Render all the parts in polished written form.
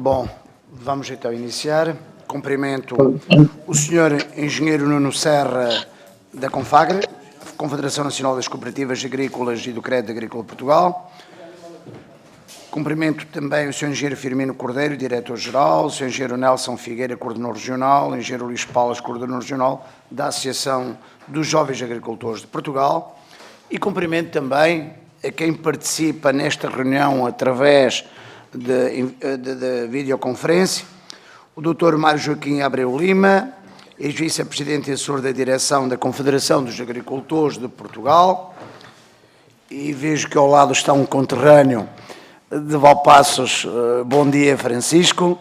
Bom, vamos então iniciar. Cumprimento o Sr. Engenheiro Nuno Serra, da Confagre, Confederação Nacional das Cooperativas Agrícolas e do Crédito Agrícola de Portugal. Cumprimento também o Sr. Engenheiro Firmino Cordeiro, Diretor-Geral, o Sr. Engenheiro Nelson Figueira, Coordenador Regional, o Engenheiro Luís Paulas, Coordenador Regional da Associação dos Jovens Agricultores de Portugal. E cumprimento também a quem participa nesta reunião através de videoconferência, o Dr. Mário Joaquim Abreu Lima, ex-vice-presidente e assessor da direção da Confederação dos Agricultores de Portugal, e vejo que ao lado está um conterrâneo de Valpaços. Bom dia, Francisco.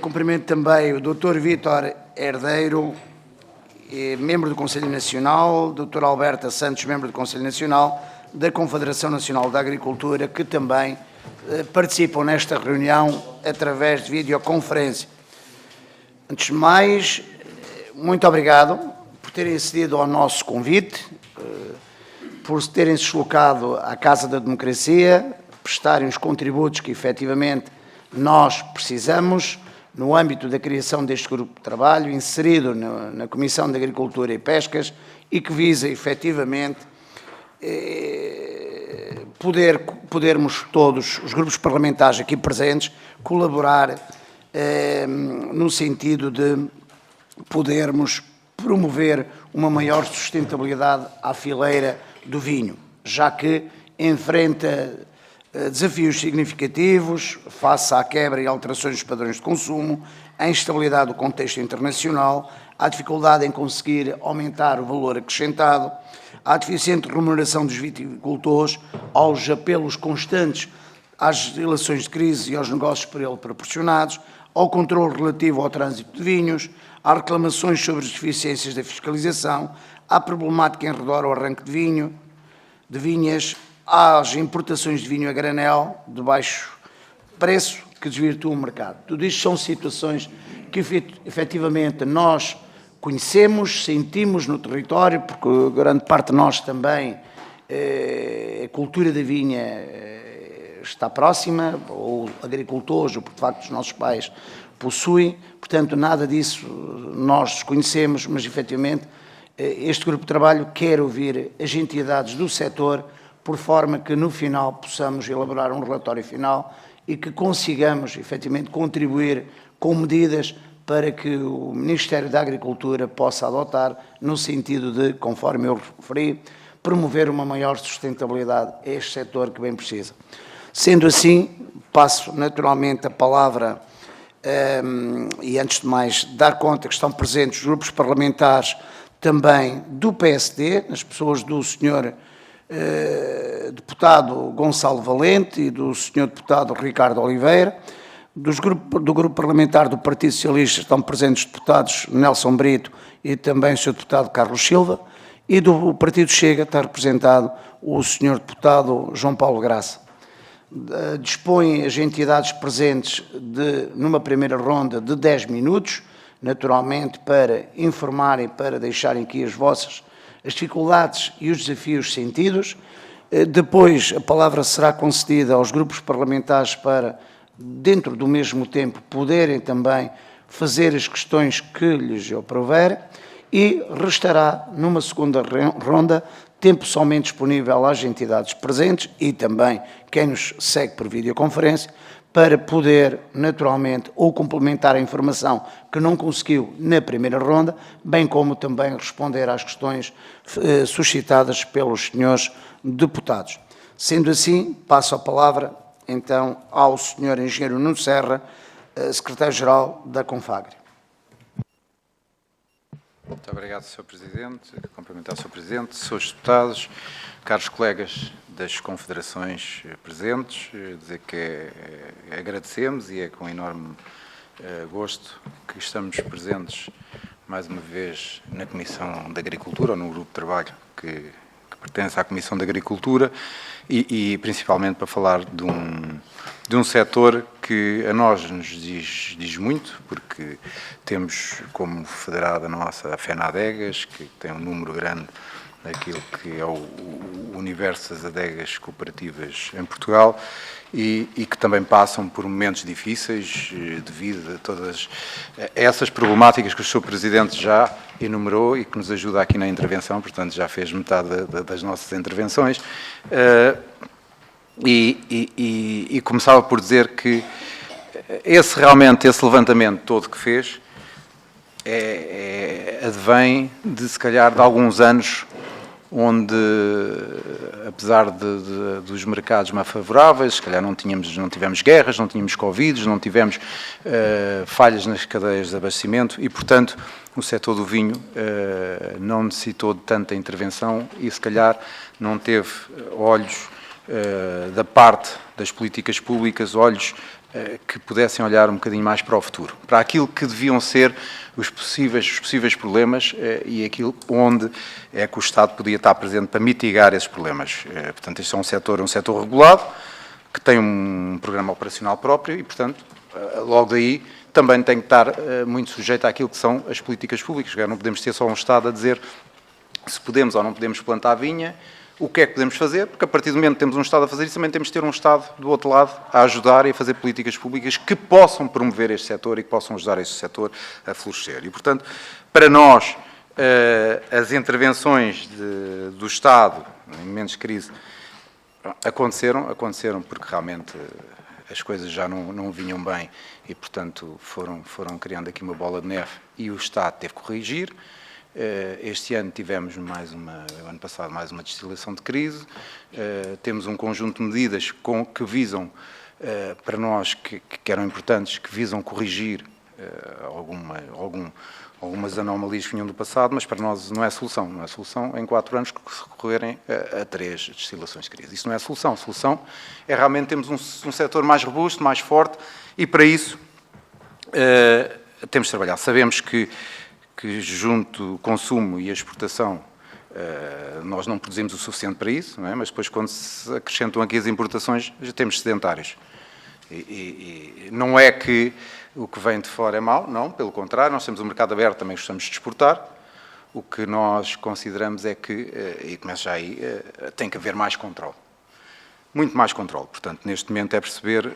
Cumprimento também o Dr. Vítor Herdeiro, membro do Conselho Nacional, Dr. Alberta Santos, membro do Conselho Nacional da Confederação Nacional da Agricultura, que também participam nesta reunião através de videoconferência. Antes de mais, muito obrigado por terem acedido ao nosso convite, por terem se deslocado à Casa da Democracia, prestarem os contributos que efetivamente nós precisamos no âmbito da criação deste grupo de trabalho, inserido na Comissão de Agricultura e Pescas, e que visa efetivamente podermos todos, os grupos parlamentares aqui presentes, colaborar no sentido de podermos promover uma maior sustentabilidade à fileira do vinho, já que enfrenta desafios significativos face à quebra e alterações dos padrões de consumo, à instabilidade do contexto internacional, à dificuldade em conseguir aumentar o valor acrescentado, à deficiente remuneração dos viticultores, aos apelos constantes às relações de crise e aos negócios por ele proporcionados, ao controle relativo ao trânsito de vinhos, às reclamações sobre as deficiências da fiscalização, à problemática em redor ao arranque de vinhas, às importações de vinho a granel de baixo preço que desvirtuam o mercado. Tudo isto são situações que efetivamente nós conhecemos, sentimos no território, porque grande parte de nós também, a cultura da vinha está próxima, ou agricultores, ou por facto os nossos pais possuem, portanto nada disso nós desconhecemos, mas efetivamente este grupo de trabalho quer ouvir as entidades do setor, por forma que no final possamos elaborar um relatório final e que consigamos efetivamente contribuir com medidas para que o Ministério da Agricultura possa adotar no sentido de, conforme eu referi, promover uma maior sustentabilidade a este setor que bem precisa. Sendo assim, passo naturalmente a palavra e antes de mais dar conta que estão presentes os grupos parlamentares também do PSD, nas pessoas do Sr. Deputado Gonçalo Valente e do Sr. Deputado Ricardo Oliveira. Do Grupo Parlamentar do Partido Socialista estão presentes os deputados Nelson Brito e também o Sr. Deputado Carlos Silva, e do Partido Chega está representado o Sr. Deputado João Paulo Graça. Dispõem as entidades presentes numa primeira ronda de 10 minutos, naturalmente para informarem, para deixarem aqui as dificuldades e os desafios sentidos. Depois a palavra será concedida aos grupos parlamentares para, dentro do mesmo tempo, poderem também fazer as questões que lhes aprouver, e restará numa segunda ronda tempo somente disponível às entidades presentes e também quem nos segue por videoconferência, para poder, naturalmente, ou complementar a informação que não conseguiu na primeira ronda, bem como também responder às questões suscitadas pelos senhores deputados. Sendo assim, passo a palavra, então, ao Sr. Engenheiro Nuno Serra, Secretário-Geral da Confagre. Muito obrigado, Sr. Presidente. Cumprimentar o Sr. Presidente, Srs. Deputados, caros colegas das confederações presentes, dizer que agradecemos e é com enorme gosto que estamos presentes mais uma vez na Comissão de Agricultura, ou no grupo de trabalho que pertence à Comissão de Agricultura, e principalmente para falar de um setor que a nós nos diz muito, porque temos como federada nossa a FENADEGAS, que tem um número grande daquilo que é o universo das adegas cooperativas em Portugal, e que também passam por momentos difíceis devido a todas essas problemáticas que o Sr. Presidente já enumerou e que nos ajuda aqui na intervenção, portanto já fez metade das nossas intervenções. E começava por dizer que esse levantamento todo que fez advém de, se calhar, de alguns anos onde, apesar dos mercados mais favoráveis, se calhar não tivemos guerras, não tínhamos Covid, não tivemos falhas nas cadeias de abastecimento e, portanto, o setor do vinho não necessitou de tanta intervenção e, se calhar, não teve olhos da parte das políticas públicas, olhos que pudessem olhar um bocadinho mais para o futuro, para aquilo que deviam ser os possíveis problemas e aquilo onde é que o Estado podia estar presente para mitigar esses problemas. Portanto, este é um setor regulado, que tem um programa operacional próprio e, portanto, logo daí também tem que estar muito sujeito àquilo que são as políticas públicas. Não podemos ter só um Estado a dizer se podemos ou não podemos plantar vinha, o que é que podemos fazer, porque a partir do momento que temos um Estado a fazer isso, também temos de ter um Estado do outro lado a ajudar e a fazer políticas públicas que possam promover este setor e que possam ajudar este setor a florescer. E, portanto, para nós, as intervenções do Estado em momentos de crise aconteceram porque realmente as coisas já não vinham bem e, portanto, foram criando aqui uma bola de neve e o Estado teve que corrigir. Este ano tivemos ano passado mais uma destilação de crise, temos um conjunto de medidas que visam, para nós, que eram importantes, que visam corrigir algumas anomalias que vinham do passado, mas para nós não é solução. Não é solução em 4 anos que recorrerem a 3 destilações de crise. Isso não é solução. A solução é realmente termos um setor mais robusto, mais forte e para isso temos de trabalhar. Sabemos que junto ao consumo e a exportação nós não produzimos o suficiente para isso, não é? Mas depois quando se acrescentam aqui as importações já temos sedentários. E não é que o que vem de fora é mau, não, pelo contrário, nós temos um mercado aberto, também gostamos de exportar. O que nós consideramos é que, e começa já aí, tem que haver mais controle. Muito mais controle. Portanto, neste momento é perceber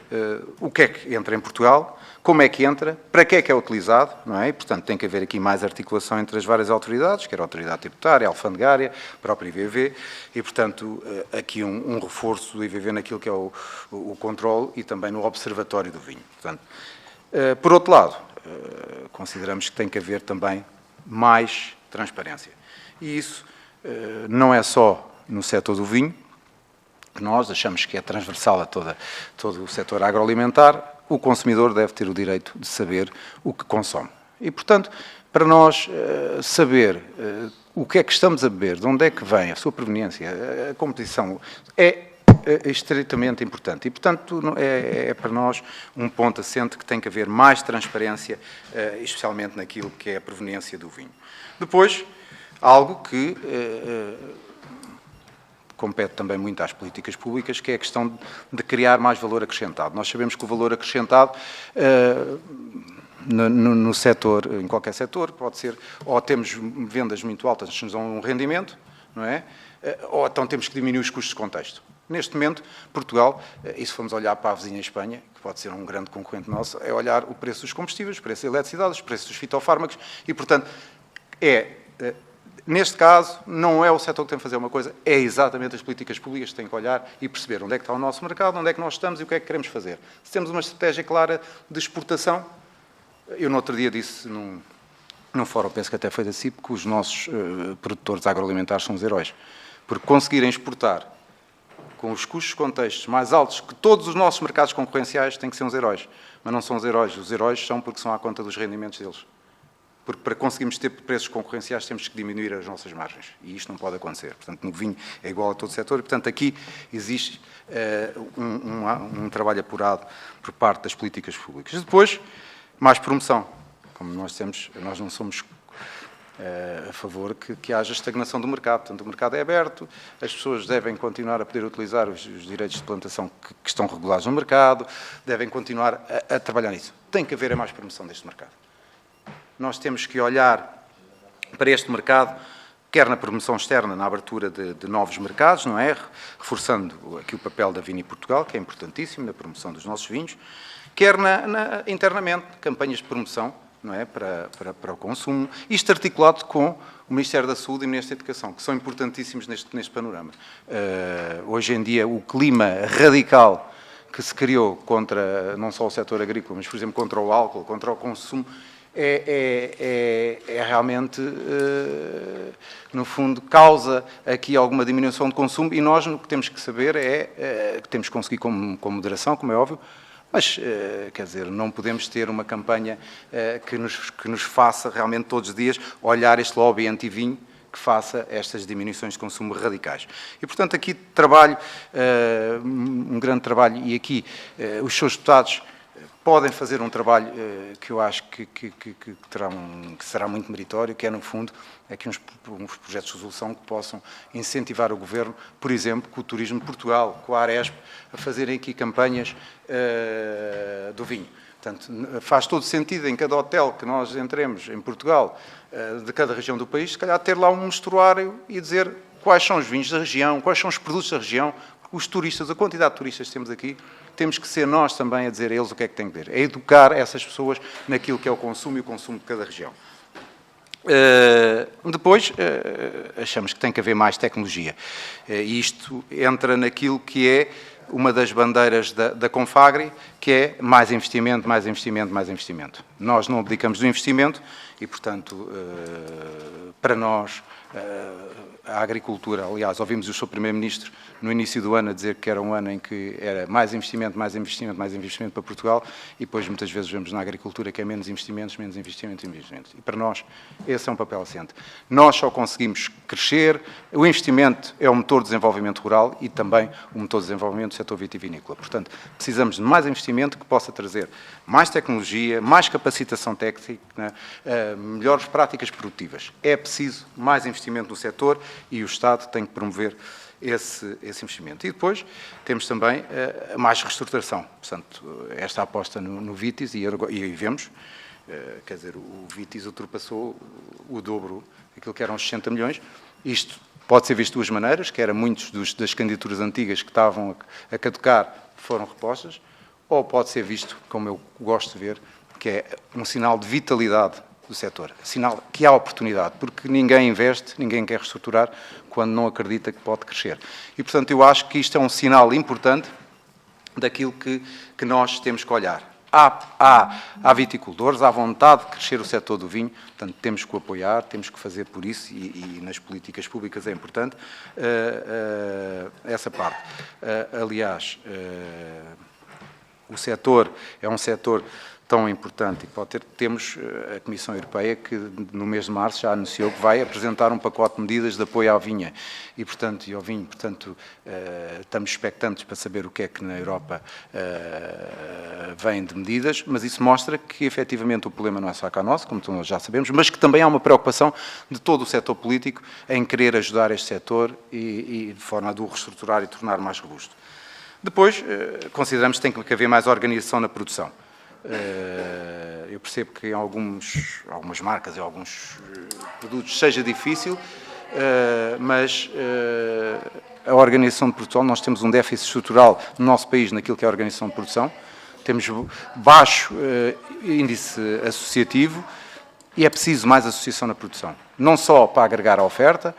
o que é que entra em Portugal, como é que entra, para que é utilizado, não é? E, portanto, tem que haver aqui mais articulação entre as várias autoridades, quer a autoridade tributária, a alfandegária, a própria IVV, e, portanto, aqui um reforço do IVV naquilo que é o controle e também no observatório do vinho. Portanto, por outro lado, consideramos que tem que haver também mais transparência. E isso não é só no setor do vinho, que nós achamos que é transversal a todo o setor agroalimentar, o consumidor deve ter o direito de saber o que consome. E, portanto, para nós saber o que é que estamos a beber, de onde é que vem, a sua proveniência, a composição, é estritamente importante. E, portanto, é para nós um ponto assente que tem que haver mais transparência, especialmente naquilo que é a proveniência do vinho. Depois, algo que compete também muito às políticas públicas, que é a questão de criar mais valor acrescentado. Nós sabemos que o valor acrescentado no setor, em qualquer setor, pode ser, ou temos vendas muito altas que nos dão um rendimento, não é? Ou então temos que diminuir os custos de contexto. Neste momento, Portugal, e se formos olhar para a vizinha Espanha, que pode ser um grande concorrente nosso, é olhar o preço dos combustíveis, o preço da eletricidade, os preços dos fitofármacos, e, portanto, neste caso, não é o setor que tem que fazer uma coisa, é exatamente as políticas públicas que têm que olhar e perceber onde é que está o nosso mercado, onde é que nós estamos e o que é que queremos fazer. Se temos uma estratégia clara de exportação, eu no outro dia disse num fórum, penso que até foi da CIP, que os nossos produtores agroalimentares são os heróis. Porque conseguirem exportar com os custos de contextos mais altos que todos os nossos mercados concorrenciais têm que ser uns heróis. Mas não são os heróis são porque são à conta dos rendimentos deles. Porque para conseguirmos ter preços concorrenciais temos que diminuir as nossas margens. E isto não pode acontecer. Portanto, no vinho é igual a todo o setor. E, portanto, aqui existe um trabalho apurado por parte das políticas públicas. Depois, mais promoção. Como nós dissemos, nós não somos a favor que haja estagnação do mercado. Portanto, o mercado é aberto, as pessoas devem continuar a poder utilizar os direitos de plantação que estão regulados no mercado, devem continuar a trabalhar nisso. Tem que haver a mais promoção deste mercado. Nós temos que olhar para este mercado quer na promoção externa, na abertura de novos mercados, não é? Reforçando aqui o papel da Vini Portugal, que é importantíssimo na promoção dos nossos vinhos, quer internamente, campanhas de promoção, não é? Para o consumo, isto articulado com o Ministério da Saúde e o Ministério da Educação, que são importantíssimos neste panorama. Hoje em dia, o clima radical que se criou contra, não só o setor agrícola, mas, por exemplo, contra o álcool, contra o consumo, é realmente, no fundo, causa aqui alguma diminuição de consumo, e nós o que temos que saber é que temos que conseguir com moderação, como é óbvio, mas, quer dizer, não podemos ter uma campanha que nos faça realmente todos os dias olhar este lobby anti-vinho que faça estas diminuições de consumo radicais. E, portanto, aqui trabalho, um grande trabalho, e aqui os seus deputados podem fazer um trabalho que eu acho que será muito meritório, que é, no fundo, aqui uns projetos de resolução que possam incentivar o Governo, por exemplo, com o Turismo de Portugal, com a Aresp, a fazerem aqui campanhas do vinho. Portanto, faz todo sentido em cada hotel que nós entremos em Portugal, de cada região do país, se calhar ter lá um mostruário e dizer quais são os vinhos da região, quais são os produtos da região, os turistas, a quantidade de turistas que temos aqui, temos que ser nós também a dizer a eles o que é que têm que ver, é educar essas pessoas naquilo que é o consumo e o consumo de cada região. Depois, achamos que tem que haver mais tecnologia. E isto entra naquilo que é uma das bandeiras da Confagri, que é mais investimento, mais investimento, mais investimento. Nós não abdicamos do investimento e, portanto, para nós, a agricultura, aliás, ouvimos o Sr. Primeiro-Ministro no início do ano a dizer que era um ano em que era mais investimento, mais investimento, mais investimento para Portugal, e depois muitas vezes vemos na agricultura que é menos investimentos, menos investimentos, investimentos. E para nós esse é um papel assente. Nós só conseguimos crescer, o investimento é o motor de desenvolvimento rural e também o motor de desenvolvimento do setor vitivinícola. Portanto, precisamos de mais investimento que possa trazer mais tecnologia, mais capacitação técnica, melhores práticas produtivas. É preciso mais investimento no setor e o Estado tem que promover esse investimento. E depois temos também mais reestruturação. Portanto, esta aposta no Vitis, e vemos, quer dizer, o Vitis ultrapassou o dobro daquilo que eram os 60 milhões. Isto pode ser visto de duas maneiras, que era muitos das candidaturas antigas que estavam a caducar foram repostas, ou pode ser visto, como eu gosto de ver, que é um sinal de vitalidade do setor, sinal que há oportunidade, porque ninguém investe, ninguém quer reestruturar quando não acredita que pode crescer. E, portanto, eu acho que isto é um sinal importante daquilo que nós temos que olhar. Há viticultores, há vontade de crescer o setor do vinho, portanto, temos que o apoiar, temos que fazer por isso, e nas políticas públicas é importante essa parte. Aliás, o setor é um setor tão importante e pode ter, temos a Comissão Europeia que no mês de março já anunciou que vai apresentar um pacote de medidas de apoio à vinha e ao vinho, portanto, estamos expectantes para saber o que é que na Europa vem de medidas, mas isso mostra que efetivamente o problema não é só cá nosso, como nós já sabemos, mas que também há uma preocupação de todo o setor político em querer ajudar este setor e de forma a o reestruturar e tornar mais robusto. Depois, consideramos que tem que haver mais organização na produção. Eu percebo que em algumas marcas e alguns produtos seja difícil, mas a organização de produção, nós temos um déficit estrutural no nosso país naquilo que é a organização de produção, temos baixo índice associativo e é preciso mais associação na produção, não só para agregar a oferta,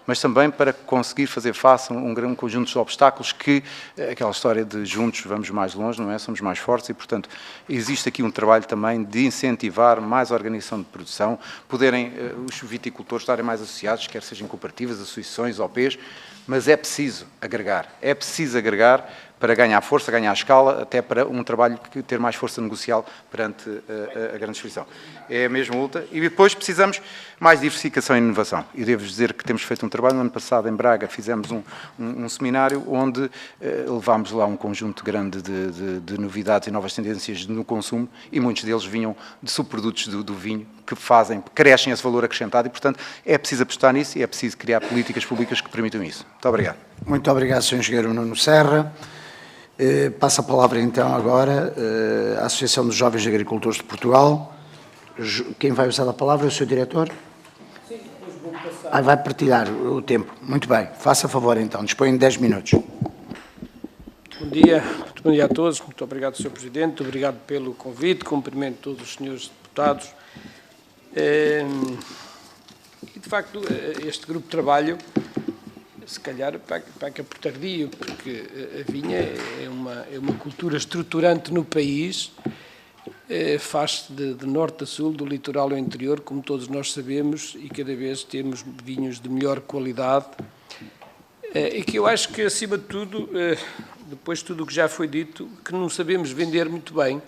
mas também para conseguir fazer face a um grande conjunto de obstáculos que, aquela história de juntos vamos mais longe, não é? Somos mais fortes e, portanto, existe aqui um trabalho também de incentivar mais a organização de produção, poderem os viticultores estarem mais associados, quer sejam cooperativas, associações, OPs, mas é preciso agregar para ganhar força, ganhar escala, até para um trabalho que ter mais força negocial perante a grande distribuição. É a mesma luta. E depois precisamos mais diversificação e inovação. E devo dizer que temos feito um trabalho, no ano passado em Braga fizemos um seminário onde levámos lá um conjunto grande de novidades e novas tendências no consumo e muitos deles vinham de subprodutos do vinho que crescem esse valor acrescentado e, portanto, é preciso apostar nisso e é preciso criar políticas públicas que permitam isso. Muito obrigado. Muito obrigado, Sr. Engenheiro Nuno Serra. Passo a palavra então agora à Associação dos Jovens Agricultores de Portugal. Quem vai usar a palavra é o Sr. Diretor? Sim, depois vou passar vai partilhar o tempo. Muito bem. Faça favor, então. Dispõe de 10 minutos. Muito bom dia a todos. Muito obrigado, Sr. Presidente. Muito obrigado pelo convite. Cumprimento todos os senhores deputados. E, de facto, este grupo de trabalho, se calhar, peca por tardio, porque a vinha é uma cultura estruturante no país, faz-se de norte a sul, do litoral ao interior, como todos nós sabemos, e cada vez temos vinhos de melhor qualidade, e que eu acho que, acima de tudo, depois de tudo o que já foi dito, que não sabemos vender muito bem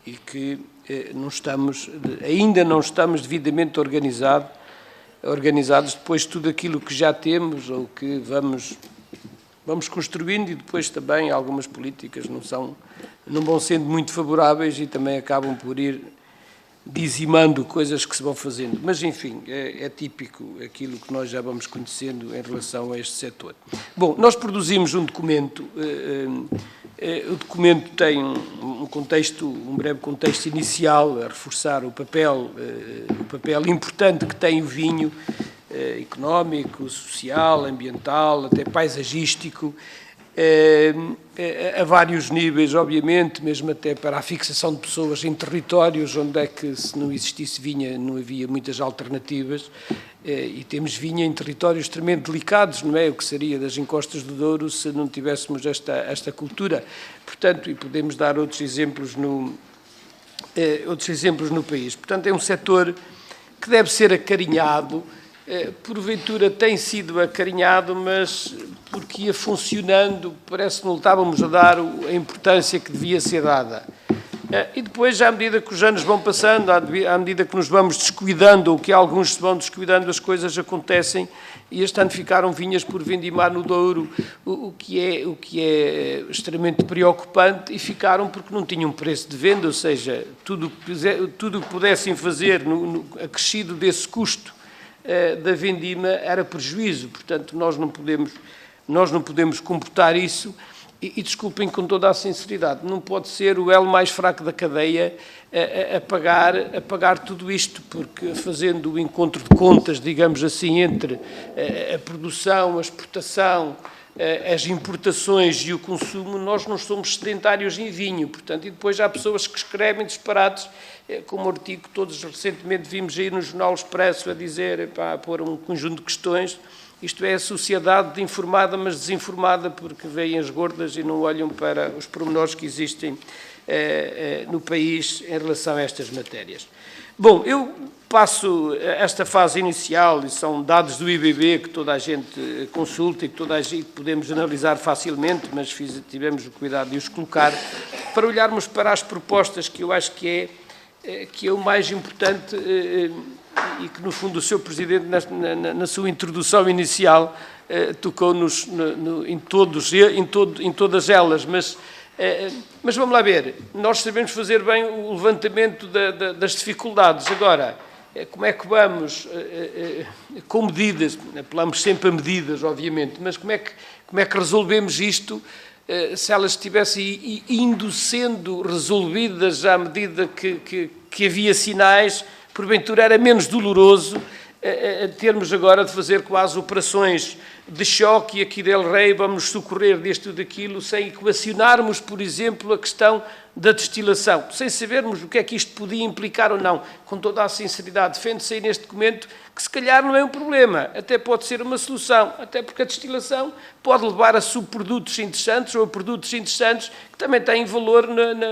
e que ainda não estamos devidamente organizados depois de tudo aquilo que já temos ou que vamos construindo, e depois também algumas políticas não vão sendo muito favoráveis e também acabam por ir dizimando coisas que se vão fazendo. Mas, enfim, é típico aquilo que nós já vamos conhecendo em relação a este setor. Bom, nós produzimos um documento. O documento tem um breve contexto inicial a reforçar o papel importante que tem o vinho, económico, social, ambiental, até paisagístico, a vários níveis, obviamente, mesmo até para a fixação de pessoas em territórios onde é que, se não existisse vinha, não havia muitas alternativas, e temos vinha em territórios extremamente delicados, não é? O que seria das encostas do Douro se não tivéssemos esta cultura. Portanto, e podemos dar outros exemplos no país. Portanto, é um setor que deve ser acarinhado. Porventura tem sido acarinhado, mas porque ia funcionando, parece que não estávamos a dar a importância que devia ser dada. E depois, à medida que os anos vão passando, à medida que nos vamos descuidando, ou que alguns se vão descuidando, as coisas acontecem, e este ano ficaram vinhas por vindimar no Douro, o que é extremamente preocupante, e ficaram porque não tinham preço de venda, ou seja, tudo o que pudessem fazer acrescido desse custo da vendima era prejuízo. Portanto, nós não podemos computar isso. E desculpem com toda a sinceridade, não pode ser o elo mais fraco da cadeia a pagar tudo isto, porque fazendo o encontro de contas, digamos assim, entre a produção, a exportação, as importações e o consumo, nós não somos sedentários em vinho. Portanto, e depois há pessoas que escrevem disparates, como artigo que todos recentemente vimos aí no Jornal Expresso a dizer, a pôr um conjunto de questões. Isto é a sociedade informada, mas desinformada, porque veem as gordas e não olham para os pormenores que existem no país em relação a estas matérias. Bom, eu passo esta fase inicial, e são dados do IBB que toda a gente consulta e que toda a gente podemos analisar facilmente, mas tivemos o cuidado de os colocar, para olharmos para as propostas que eu acho que é o mais importante, e que, no fundo, o Sr. Presidente, na sua introdução inicial, tocou em todas elas, mas vamos lá ver, nós sabemos fazer bem o levantamento das dificuldades. Agora, como é que vamos, com medidas, apelamos sempre a medidas, obviamente, mas como é que resolvemos isto, se elas estivessem indo sendo resolvidas à medida que havia sinais? Porventura era menos doloroso termos agora de fazer quase operações de choque, e aqui del Rei vamos socorrer disto ou daquilo, sem equacionarmos, por exemplo, a questão da destilação, sem sabermos o que é que isto podia implicar ou não. Com toda a sinceridade, defende-se aí neste documento que se calhar não é um problema, até pode ser uma solução, até porque a destilação pode levar a subprodutos interessantes ou a produtos interessantes que também têm valor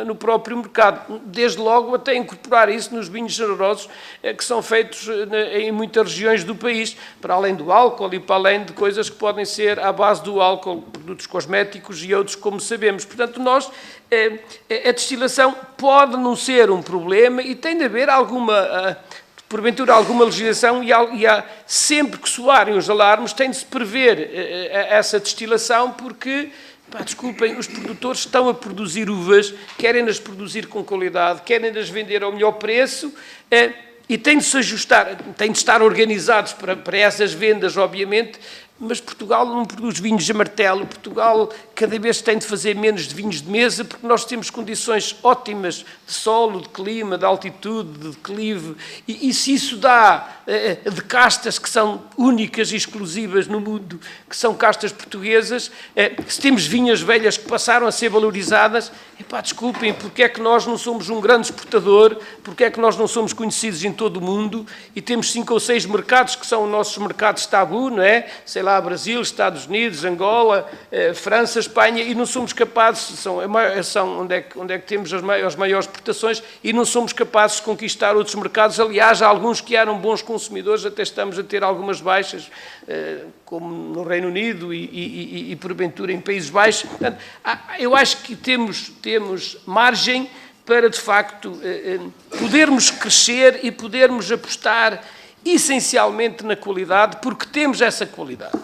no próprio mercado. Desde logo até incorporar isso nos vinhos generosos que são feitos em muitas regiões do país, para além do álcool e para além de coisas que podem ser à base do álcool, produtos cosméticos e outros, como sabemos. Portanto, a destilação pode não ser um problema e tem de haver porventura alguma legislação, e há, sempre que soarem os alarmes, tem de se prever essa destilação, porque, desculpem, os produtores estão a produzir uvas, querem-nas produzir com qualidade, querem-nas vender ao melhor preço, e têm de se ajustar, têm de estar organizados para essas vendas, obviamente, mas Portugal não produz vinhos de martelo, Portugal cada vez tem de fazer menos de vinhos de mesa, porque nós temos condições ótimas de solo, de clima, de altitude, de declive, e se isso dá de castas que são únicas e exclusivas no mundo, que são castas portuguesas, se temos vinhas velhas que passaram a ser valorizadas, desculpem, porque é que nós não somos um grande exportador, porque é que nós não somos conhecidos em todo o mundo e temos 5 ou 6 mercados que são os nossos mercados tabu, não é? Sei lá, Brasil, Estados Unidos, Angola, França, Espanha, e não somos capazes, são onde é que temos as maiores exportações, e não somos capazes de conquistar outros mercados. Aliás, há alguns que eram bons consumidores, até estamos a ter algumas baixas, como no Reino Unido e porventura em Países Baixos. Portanto, eu acho que temos margem para, de facto, podermos crescer e podermos apostar essencialmente na qualidade, porque temos essa qualidade.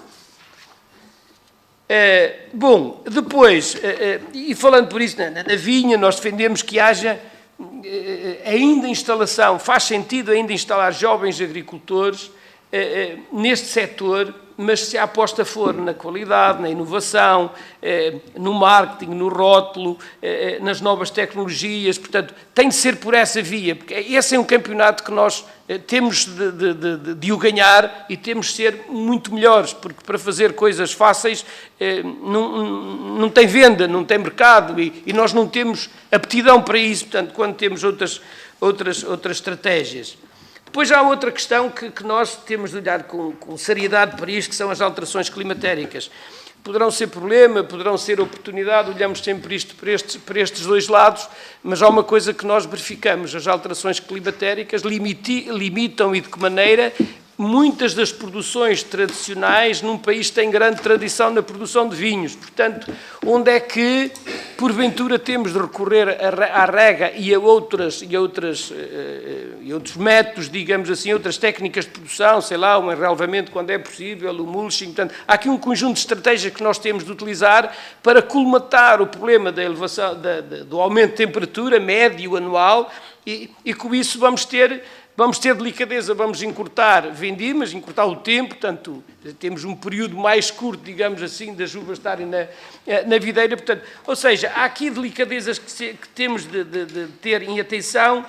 Bom, depois, e falando por isso, na vinha, nós defendemos que haja ainda instalação, faz sentido ainda instalar jovens agricultores neste setor, mas se a aposta for na qualidade, na inovação, no marketing, no rótulo, nas novas tecnologias, portanto, tem de ser por essa via, porque esse é um campeonato que nós temos de o ganhar e temos de ser muito melhores, porque para fazer coisas fáceis não tem venda, não tem mercado e nós não temos aptidão para isso, portanto, quando temos outras estratégias. Depois há outra questão que nós temos de olhar com seriedade para isto, que são as alterações climatéricas. Poderão ser problema, poderão ser oportunidade, olhamos sempre isto para estes dois lados, mas há uma coisa que nós verificamos, as alterações climatéricas limitam e de que maneira muitas das produções tradicionais num país tem grande tradição na produção de vinhos. Portanto, onde é que, porventura, temos de recorrer à rega e a outros métodos, digamos assim, outras técnicas de produção, sei lá, um enrelvamento quando é possível, o mulching. Portanto, há aqui um conjunto de estratégias que nós temos de utilizar para colmatar o problema da elevação, do aumento de temperatura médio anual e com isso vamos ter delicadeza, vamos encurtar vendimas, encurtar o tempo, portanto, temos um período mais curto, digamos assim, das uvas estarem na videira, portanto, ou seja, há aqui delicadezas que temos de ter em atenção.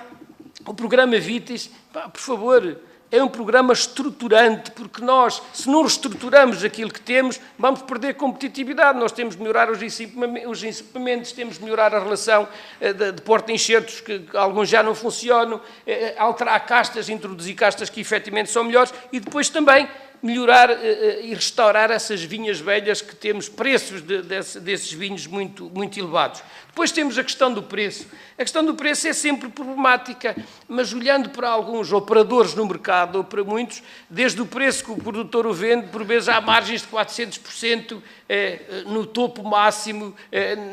O programa Vitis, por favor, é um programa estruturante, porque nós, se não reestruturamos aquilo que temos, vamos perder competitividade. Nós temos de melhorar os equipamentos, temos de melhorar a relação de porta-enxertos, que alguns já não funcionam, alterar castas, introduzir castas que efetivamente são melhores, e depois também melhorar e restaurar essas vinhas velhas que temos preços desses vinhos muito, muito elevados. Depois temos a questão do preço. A questão do preço é sempre problemática, mas olhando para alguns operadores no mercado, ou para muitos, desde o preço que o produtor o vende, por vezes há margens de 400% no topo máximo,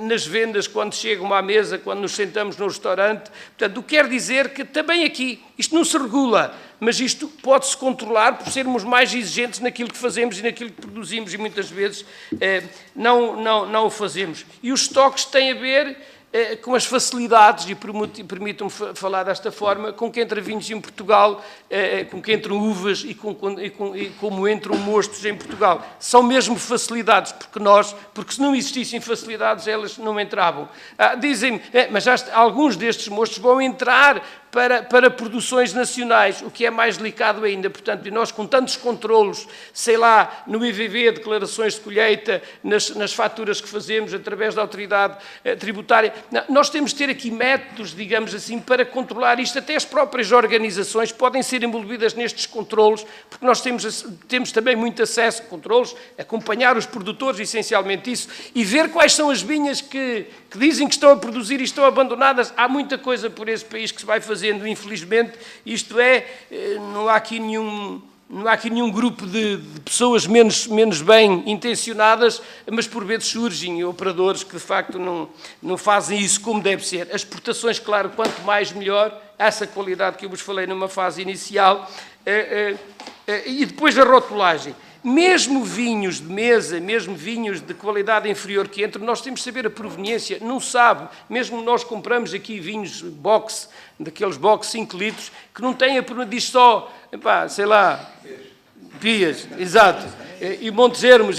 nas vendas, quando chegam à mesa, quando nos sentamos no restaurante. Portanto, o que quer dizer que também aqui, isto não se regula, mas isto pode-se controlar por sermos mais exigentes naquilo que fazemos e naquilo que produzimos, e muitas vezes não o fazemos. E os estoques têm a ver com as facilidades, e permitam-me falar desta forma, com que entra vinhos em Portugal, com que entram uvas e como entram mostos em Portugal. São mesmo facilidades, porque se não existissem facilidades, elas não entravam. Dizem-me, mas alguns destes mostos vão entrar para produções nacionais, o que é mais delicado ainda. Portanto, e nós com tantos controlos, sei lá, no IVV, declarações de colheita, nas faturas que fazemos através da autoridade tributária, nós temos de ter aqui métodos, digamos assim, para controlar isto. Até as próprias organizações podem ser envolvidas nestes controlos, porque nós temos também muito acesso a controlos, acompanhar os produtores, essencialmente isso, e ver quais são as vinhas que dizem que estão a produzir e estão abandonadas. Há muita coisa por esse país que se vai fazendo, infelizmente, isto é, não há aqui nenhum grupo de pessoas menos bem intencionadas, mas por vezes surgem operadores que de facto não fazem isso como deve ser. As exportações, claro, quanto mais melhor, essa qualidade que eu vos falei numa fase inicial, e depois a rotulagem. Mesmo vinhos de mesa, mesmo vinhos de qualidade inferior que entram, nós temos de saber a proveniência, não sabe, mesmo nós compramos aqui vinhos box, daqueles box 5 litros, que não têm a proveniência, diz só, sei lá, Pias, exato. E Montes Ermos,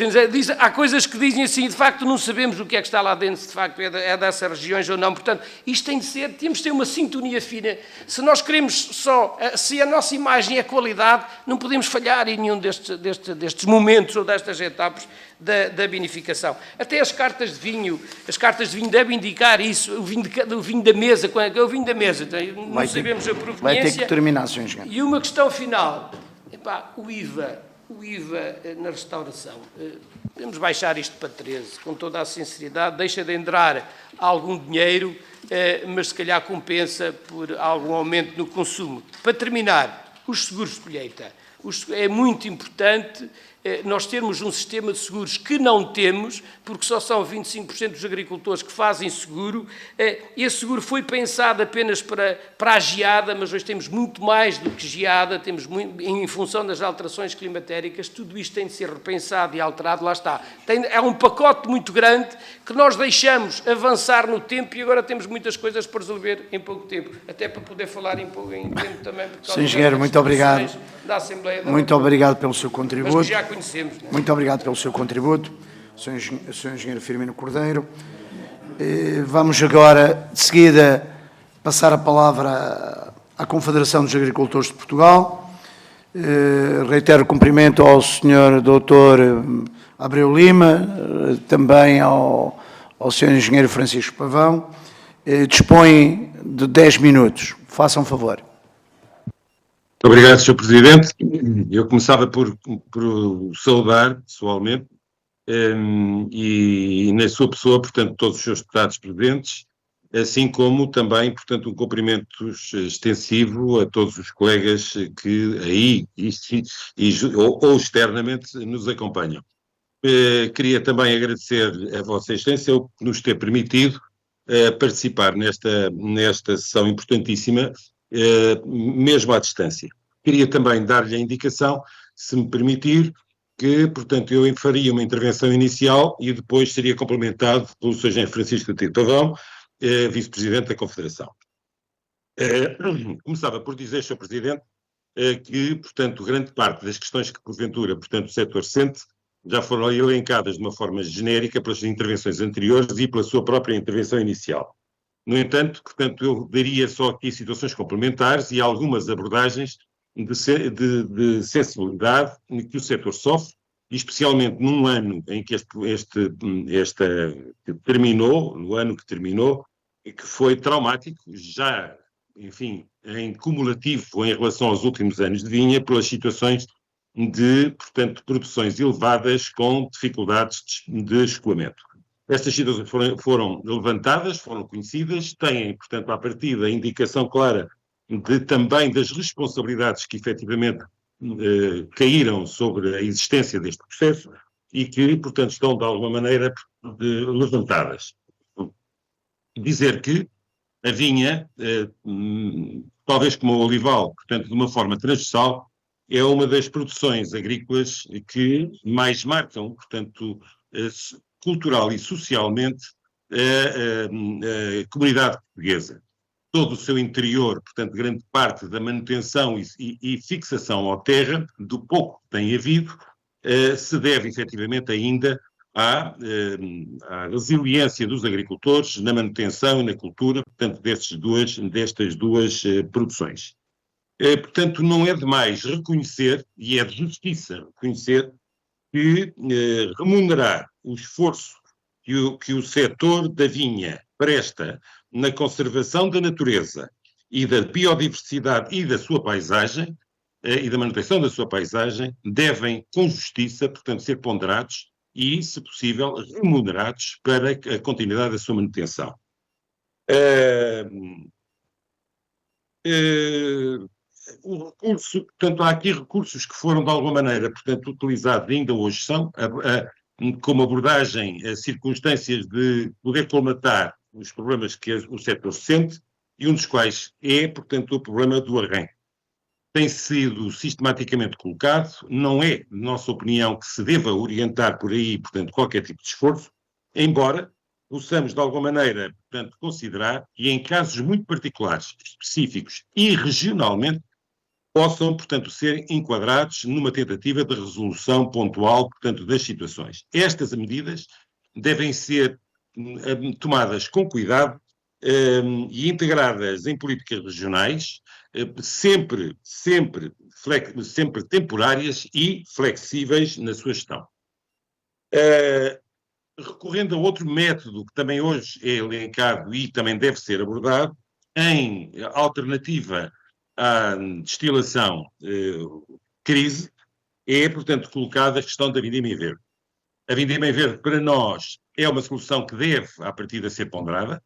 há coisas que dizem assim, de facto não sabemos o que é que está lá dentro, se de facto é dessas regiões ou não. Portanto, isto tem de ser, temos de ter uma sintonia fina. Se nós queremos só, se a nossa imagem é qualidade, não podemos falhar em nenhum destes momentos ou destas etapas da vinificação. Até as cartas de vinho devem indicar isso, o vinho da mesa, quando é o vinho da mesa, não sabemos a proveniência. Vai ter que terminar, Sr. Engenheiro. E uma questão final, o IVA na restauração. Podemos baixar isto para 13, com toda a sinceridade, deixa de entrar algum dinheiro, mas se calhar compensa por algum aumento no consumo. Para terminar, os seguros de colheita. É muito importante nós termos um sistema de seguros que não temos, porque só são 25% dos agricultores que fazem seguro. Esse seguro foi pensado apenas para a geada, mas hoje temos muito mais do que geada, temos muito, em função das alterações climatéricas, tudo isto tem de ser repensado e alterado, lá está. É um pacote muito grande que nós deixamos avançar no tempo e agora temos muitas coisas para resolver em pouco tempo, até para poder falar em tempo também. Sr. Engenheiro, muito obrigado. Da Assembleia da Muito obrigado pelo seu contributo. Mas que já conhecemos. Não é? Muito obrigado pelo seu contributo, Sr. Engenheiro Firmino Cordeiro. Vamos agora, de seguida, passar a palavra à Confederação dos Agricultores de Portugal. Reitero o cumprimento ao Sr. Dr. Abreu Lima, também ao Sr. Engenheiro Francisco Pavão. Dispõe de 10 minutos. Façam favor. Muito obrigado, Sr. Presidente. Eu começava por saudar, pessoalmente, e na sua pessoa, portanto, todos os seus deputados presentes, assim como também, portanto, um cumprimento extensivo a todos os colegas que aí ou externamente nos acompanham. Queria também agradecer a Vossa Excelência por nos ter permitido participar nesta sessão importantíssima, mesmo à distância. Queria também dar-lhe a indicação, se me permitir, que, portanto, eu faria uma intervenção inicial e depois seria complementado pelo Sr. Engenheiro Francisco Tito Pavão, Vice-Presidente da Confederação. Começava por dizer, Sr. Presidente, que, portanto, grande parte das questões que, porventura, portanto, o setor sente, já foram elencadas de uma forma genérica pelas intervenções anteriores e pela sua própria intervenção inicial. No entanto, portanto, eu daria só aqui situações complementares e algumas abordagens de sensibilidade que o setor sofre, especialmente num ano em que no ano que terminou, e que foi traumático, já, enfim, em cumulativo em relação aos últimos anos de vinha, pelas situações de, portanto, produções elevadas com dificuldades de escoamento. Estas situações foram levantadas, foram conhecidas, têm, portanto, à partida, a indicação clara também das responsabilidades que efetivamente caíram sobre a existência deste processo e que, portanto, estão de alguma maneira levantadas. Dizer que a vinha, talvez como o olival, portanto, de uma forma transversal, é uma das produções agrícolas que mais marcam, portanto, cultural e socialmente a comunidade portuguesa. Todo o seu interior, portanto, grande parte da manutenção e fixação à terra, do pouco que tem havido, se deve efetivamente ainda à resiliência dos agricultores na manutenção e na cultura, portanto, destas duas produções. Portanto, não é demais reconhecer, e é de justiça reconhecer, que remunerar o esforço que o setor da vinha presta na conservação da natureza e da biodiversidade e da sua paisagem, e da manutenção da sua paisagem, devem, com justiça, portanto, ser ponderados e, se possível, remunerados para a continuidade da sua manutenção. O recurso, portanto, há aqui recursos que foram, de alguma maneira, portanto, utilizados, ainda hoje são, como abordagem a circunstâncias de poder colmatar os problemas que o setor sente, e um dos quais é, portanto, o problema do arranque. Tem sido sistematicamente colocado, não é, na nossa opinião, que se deva orientar por aí, portanto, qualquer tipo de esforço, embora possamos, de alguma maneira, portanto, considerar que em casos muito particulares, específicos e regionalmente, possam, portanto, ser enquadrados numa tentativa de resolução pontual, portanto, das situações. Estas medidas devem ser tomadas com cuidado e integradas em políticas regionais, sempre temporárias e flexíveis na sua gestão. Recorrendo a outro método que também hoje é elencado e também deve ser abordado, em alternativa à destilação crise, é, portanto, colocada a questão da vindima em verde. A vindima em verde, para nós, é uma solução que deve, à partida, ser ponderada,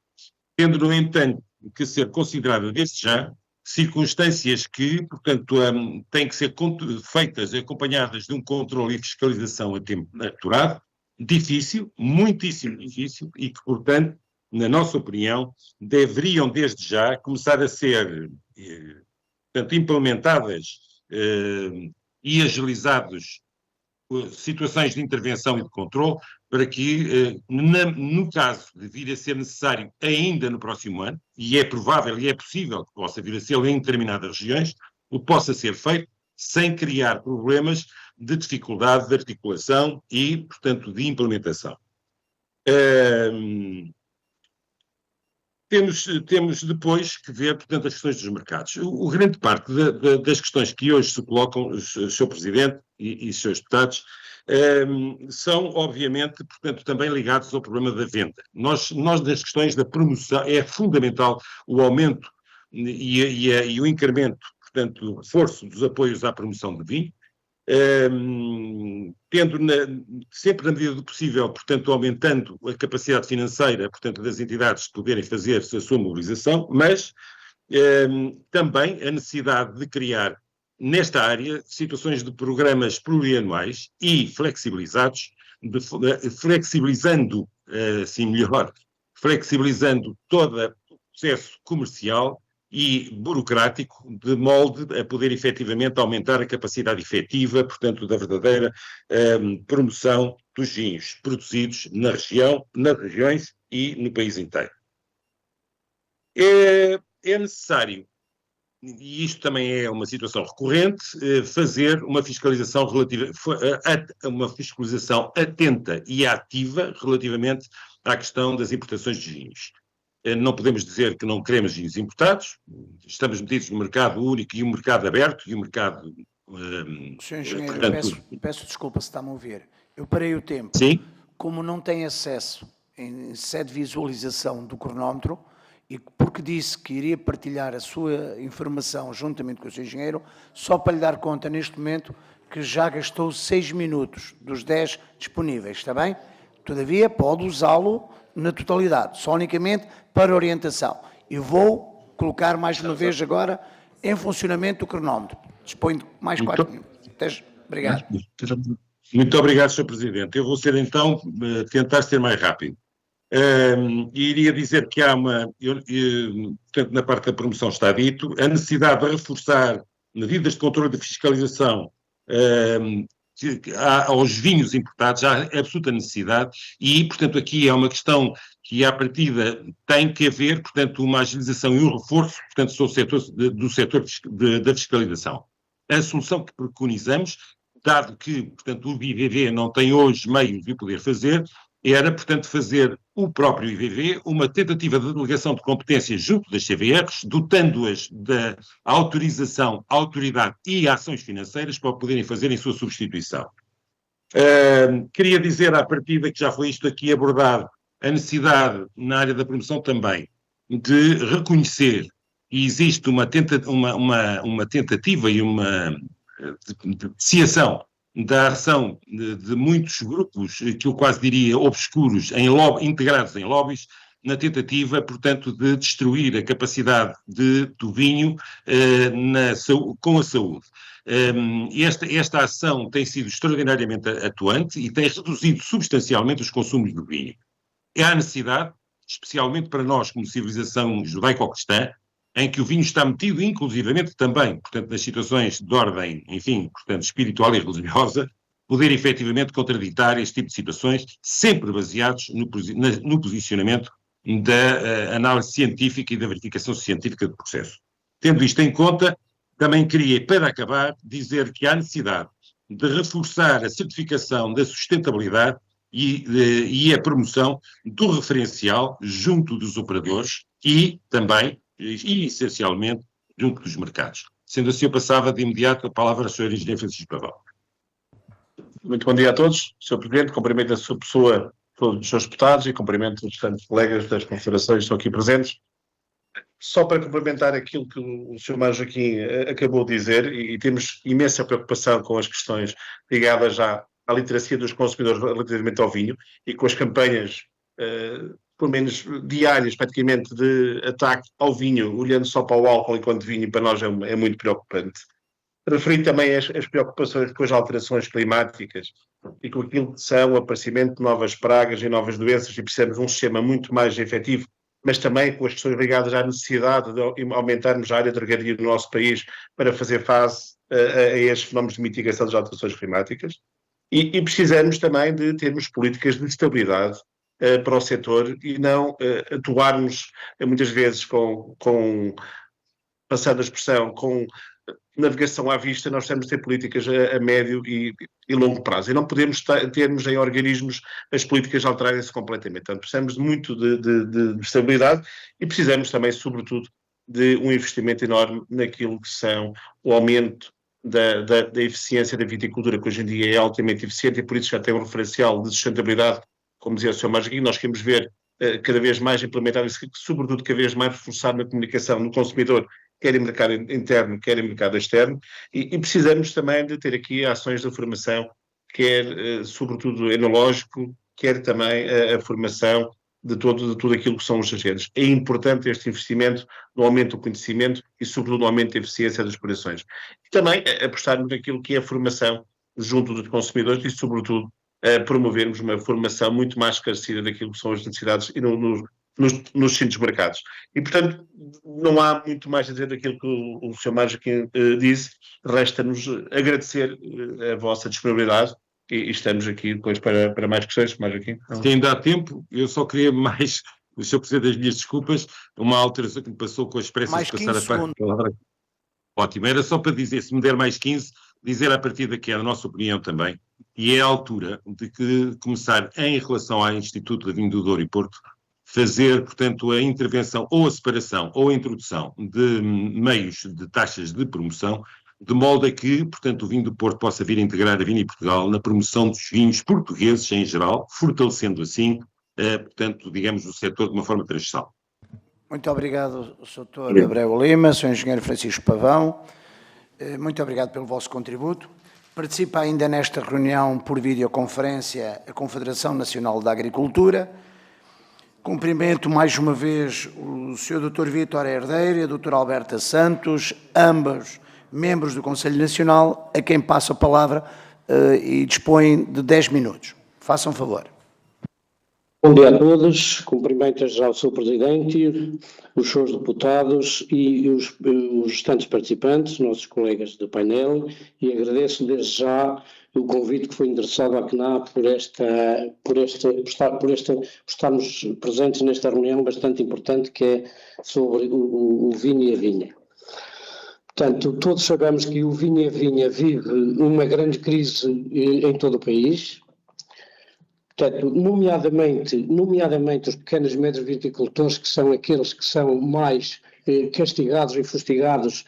tendo, no entanto, que ser considerada desde já circunstâncias que, portanto, têm que ser feitas, acompanhadas de um controle e fiscalização a tempo naturado, difícil, muitíssimo difícil, e que, portanto, na nossa opinião, deveriam desde já começar a ser portanto, implementadas e agilizados situações de intervenção e de controle, para que, no caso de vir a ser necessário ainda no próximo ano, e é provável e é possível que possa vir a ser em determinadas regiões, o possa ser feito sem criar problemas de dificuldade de articulação e, portanto, de implementação. Temos depois que ver, portanto, as questões dos mercados. O grande parte das questões que hoje se colocam, Sr. Presidente e Srs. Deputados, são, obviamente, portanto, também ligados ao problema da venda. Nós nas questões da promoção, é fundamental o aumento e o incremento, portanto, o reforço dos apoios à promoção de vinho, tendo sempre na medida do possível, portanto, aumentando a capacidade financeira, portanto, das entidades de poderem fazer a sua mobilização, mas também a necessidade de criar nesta área situações de programas plurianuais e flexibilizados, flexibilizando, assim melhor, flexibilizando todo o processo comercial e burocrático, de molde a poder efetivamente aumentar a capacidade efetiva, portanto, da verdadeira promoção dos vinhos produzidos na região, nas regiões e no país inteiro. É necessário, e isto também é uma situação recorrente, fazer uma fiscalização atenta e ativa relativamente à questão das importações de vinhos. Não podemos dizer que não queremos vinhos importados, estamos metidos no mercado único e um mercado aberto e um mercado... Sr. Engenheiro, portanto, peço desculpa se está-me a ouvir. Eu parei o tempo. Sim. Como não tem acesso em sede de visualização do cronómetro, e porque disse que iria partilhar a sua informação juntamente com o Sr. Engenheiro, só para lhe dar conta neste momento que já gastou 6 minutos dos 10 disponíveis, está bem? Todavia, pode usá-lo na totalidade, só unicamente para orientação. E vou colocar mais uma vez agora em funcionamento o cronómetro. Dispõe de mais 4 minutos. Obrigado. Muito obrigado, Sr. Presidente. Eu vou então tentar ser mais rápido. E iria dizer que há portanto, na parte da promoção está dito, a necessidade de reforçar medidas de controle de fiscalização aos vinhos importados, há absoluta necessidade, e, portanto, aqui é uma questão que, à partida, tem que haver, portanto, uma agilização e um reforço, portanto, do setor da fiscalização. A solução que preconizamos, dado que, portanto, o IVV não tem hoje meios de o poder fazer, era, portanto, fazer o próprio IVV uma tentativa de delegação de competências junto das CVRs, dotando-as da autorização, autoridade e ações financeiras para poderem fazer em sua substituição. Queria dizer, à partida, que já foi isto aqui abordado, a necessidade, na área da promoção também, de reconhecer que existe uma tentativa e uma depreciação da ação de muitos grupos, que eu quase diria obscuros, integrados em lobbies, na tentativa, portanto, de destruir a capacidade do vinho com a saúde. Esta ação tem sido extraordinariamente atuante e tem reduzido substancialmente os consumos do vinho. Há necessidade, especialmente para nós como civilização judaico-cristã, em que o vinho está metido, inclusivamente também, portanto, nas situações de ordem, enfim, portanto, espiritual e religiosa, poder efetivamente contraditar este tipo de situações, sempre baseados no posicionamento da análise científica e da verificação científica do processo. Tendo isto em conta, também queria, para acabar, dizer que há necessidade de reforçar a certificação da sustentabilidade e a promoção do referencial junto dos operadores e também, e essencialmente, junto dos mercados. Sendo assim, eu passava de imediato a palavra ao Sr. Engenheiro Francisco Pavão. Muito bom dia a todos. Sr. Presidente, cumprimento a sua pessoa, todos os seus deputados e cumprimento os restantes colegas das confederações que estão aqui presentes. Só para complementar aquilo que o Sr. Mário Joaquim acabou de dizer, e temos imensa preocupação com as questões ligadas à literacia dos consumidores relativamente ao vinho e com as campanhas, pelo menos diárias praticamente, de ataque ao vinho, olhando só para o álcool enquanto vinho, para nós é muito preocupante. Referi também as preocupações com as alterações climáticas e com aquilo que são o aparecimento de novas pragas e novas doenças, e precisamos de um sistema muito mais efetivo, mas também com as questões ligadas à necessidade de aumentarmos a área de regadio no nosso país para fazer face a estes fenómenos de mitigação das alterações climáticas. E precisamos também de termos políticas de estabilidade para o setor e não atuarmos muitas vezes passando a expressão, com navegação à vista. Nós temos de ter políticas a médio e longo prazo. E não podemos termos em organismos as políticas alterarem-se completamente. Portanto, precisamos muito de estabilidade e precisamos também, sobretudo, de um investimento enorme naquilo que são o aumento da eficiência da viticultura, que hoje em dia é altamente eficiente e por isso já tem um referencial de sustentabilidade, como dizia o Sr. Mário Joaquim. Nós queremos ver cada vez mais implementado isso, sobretudo cada vez mais reforçado na comunicação no consumidor, quer em mercado interno, quer em mercado externo, e precisamos também de ter aqui ações de formação, quer sobretudo enológico, quer também a formação de tudo aquilo que são os agentes. É importante este investimento no aumento do conhecimento e sobretudo no aumento da eficiência das operações. E também apostarmos naquilo que é a formação junto dos consumidores e sobretudo promovermos uma formação muito mais esclarecida daquilo que são as necessidades e nos distintos mercados. E, portanto, não há muito mais a dizer daquilo que o Sr. Mário Joaquim disse. Resta-nos agradecer a vossa disponibilidade e estamos aqui depois para mais questões, Mário Joaquim. Se ainda há tempo, eu só queria mais, o Sr. Presidente, das minhas desculpas, uma alteração que me passou com a expressa de passar a palavra. Ótimo, era só para dizer, se me der mais 15, dizer a partir daqui a nossa opinião também, e é a altura de que começar, em relação ao Instituto de Vinho do Douro e Porto, fazer, portanto, a intervenção ou a separação ou a introdução de meios de taxas de promoção, de modo a que, portanto, o vinho do Porto possa vir a integrar a Vini Portugal na promoção dos vinhos portugueses em geral, fortalecendo assim, portanto, digamos, o setor de uma forma transversal. Muito obrigado, Sr. Abreu Lima, Sr. Engenheiro Francisco Pavão. Muito obrigado pelo vosso contributo. Participa ainda nesta reunião por videoconferência a Confederação Nacional da Agricultura. Cumprimento mais uma vez o Sr. Dr. Vítor Herdeiro e a Dra. Alberta Santos, ambos membros do Conselho Nacional, a quem passo a palavra e dispõem de 10 minutos. Façam favor. Bom dia a todos, cumprimento já o Sr. Presidente, os seus deputados e os restantes participantes, nossos colegas do painel, e agradeço desde já o convite que foi endereçado à CNA por estarmos presentes nesta reunião bastante importante que é sobre o vinho e a vinha. Portanto, todos sabemos que o vinho e a vinha vive uma grande crise em todo o país. Portanto, nomeadamente os pequenos e médios viticultores, que são aqueles que são mais castigados e fustigados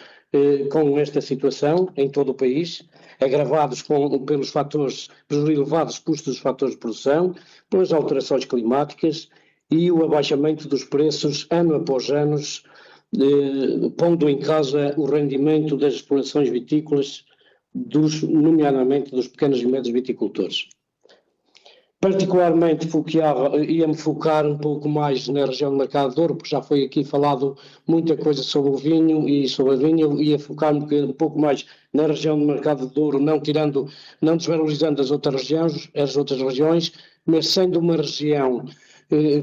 com esta situação em todo o país, agravados pelos elevados custos dos fatores de produção, pelas alterações climáticas e o abaixamento dos preços ano após ano, pondo em causa o rendimento das explorações vitícolas, nomeadamente dos pequenos e médios viticultores. Particularmente ia-me focar um pouco mais na região do Mercado de Douro, porque já foi aqui falado muita coisa sobre o vinho e sobre a vinha. Eu ia focar um pouco mais na região do Mercado de Douro, não desvalorizando as outras regiões, mas sendo uma região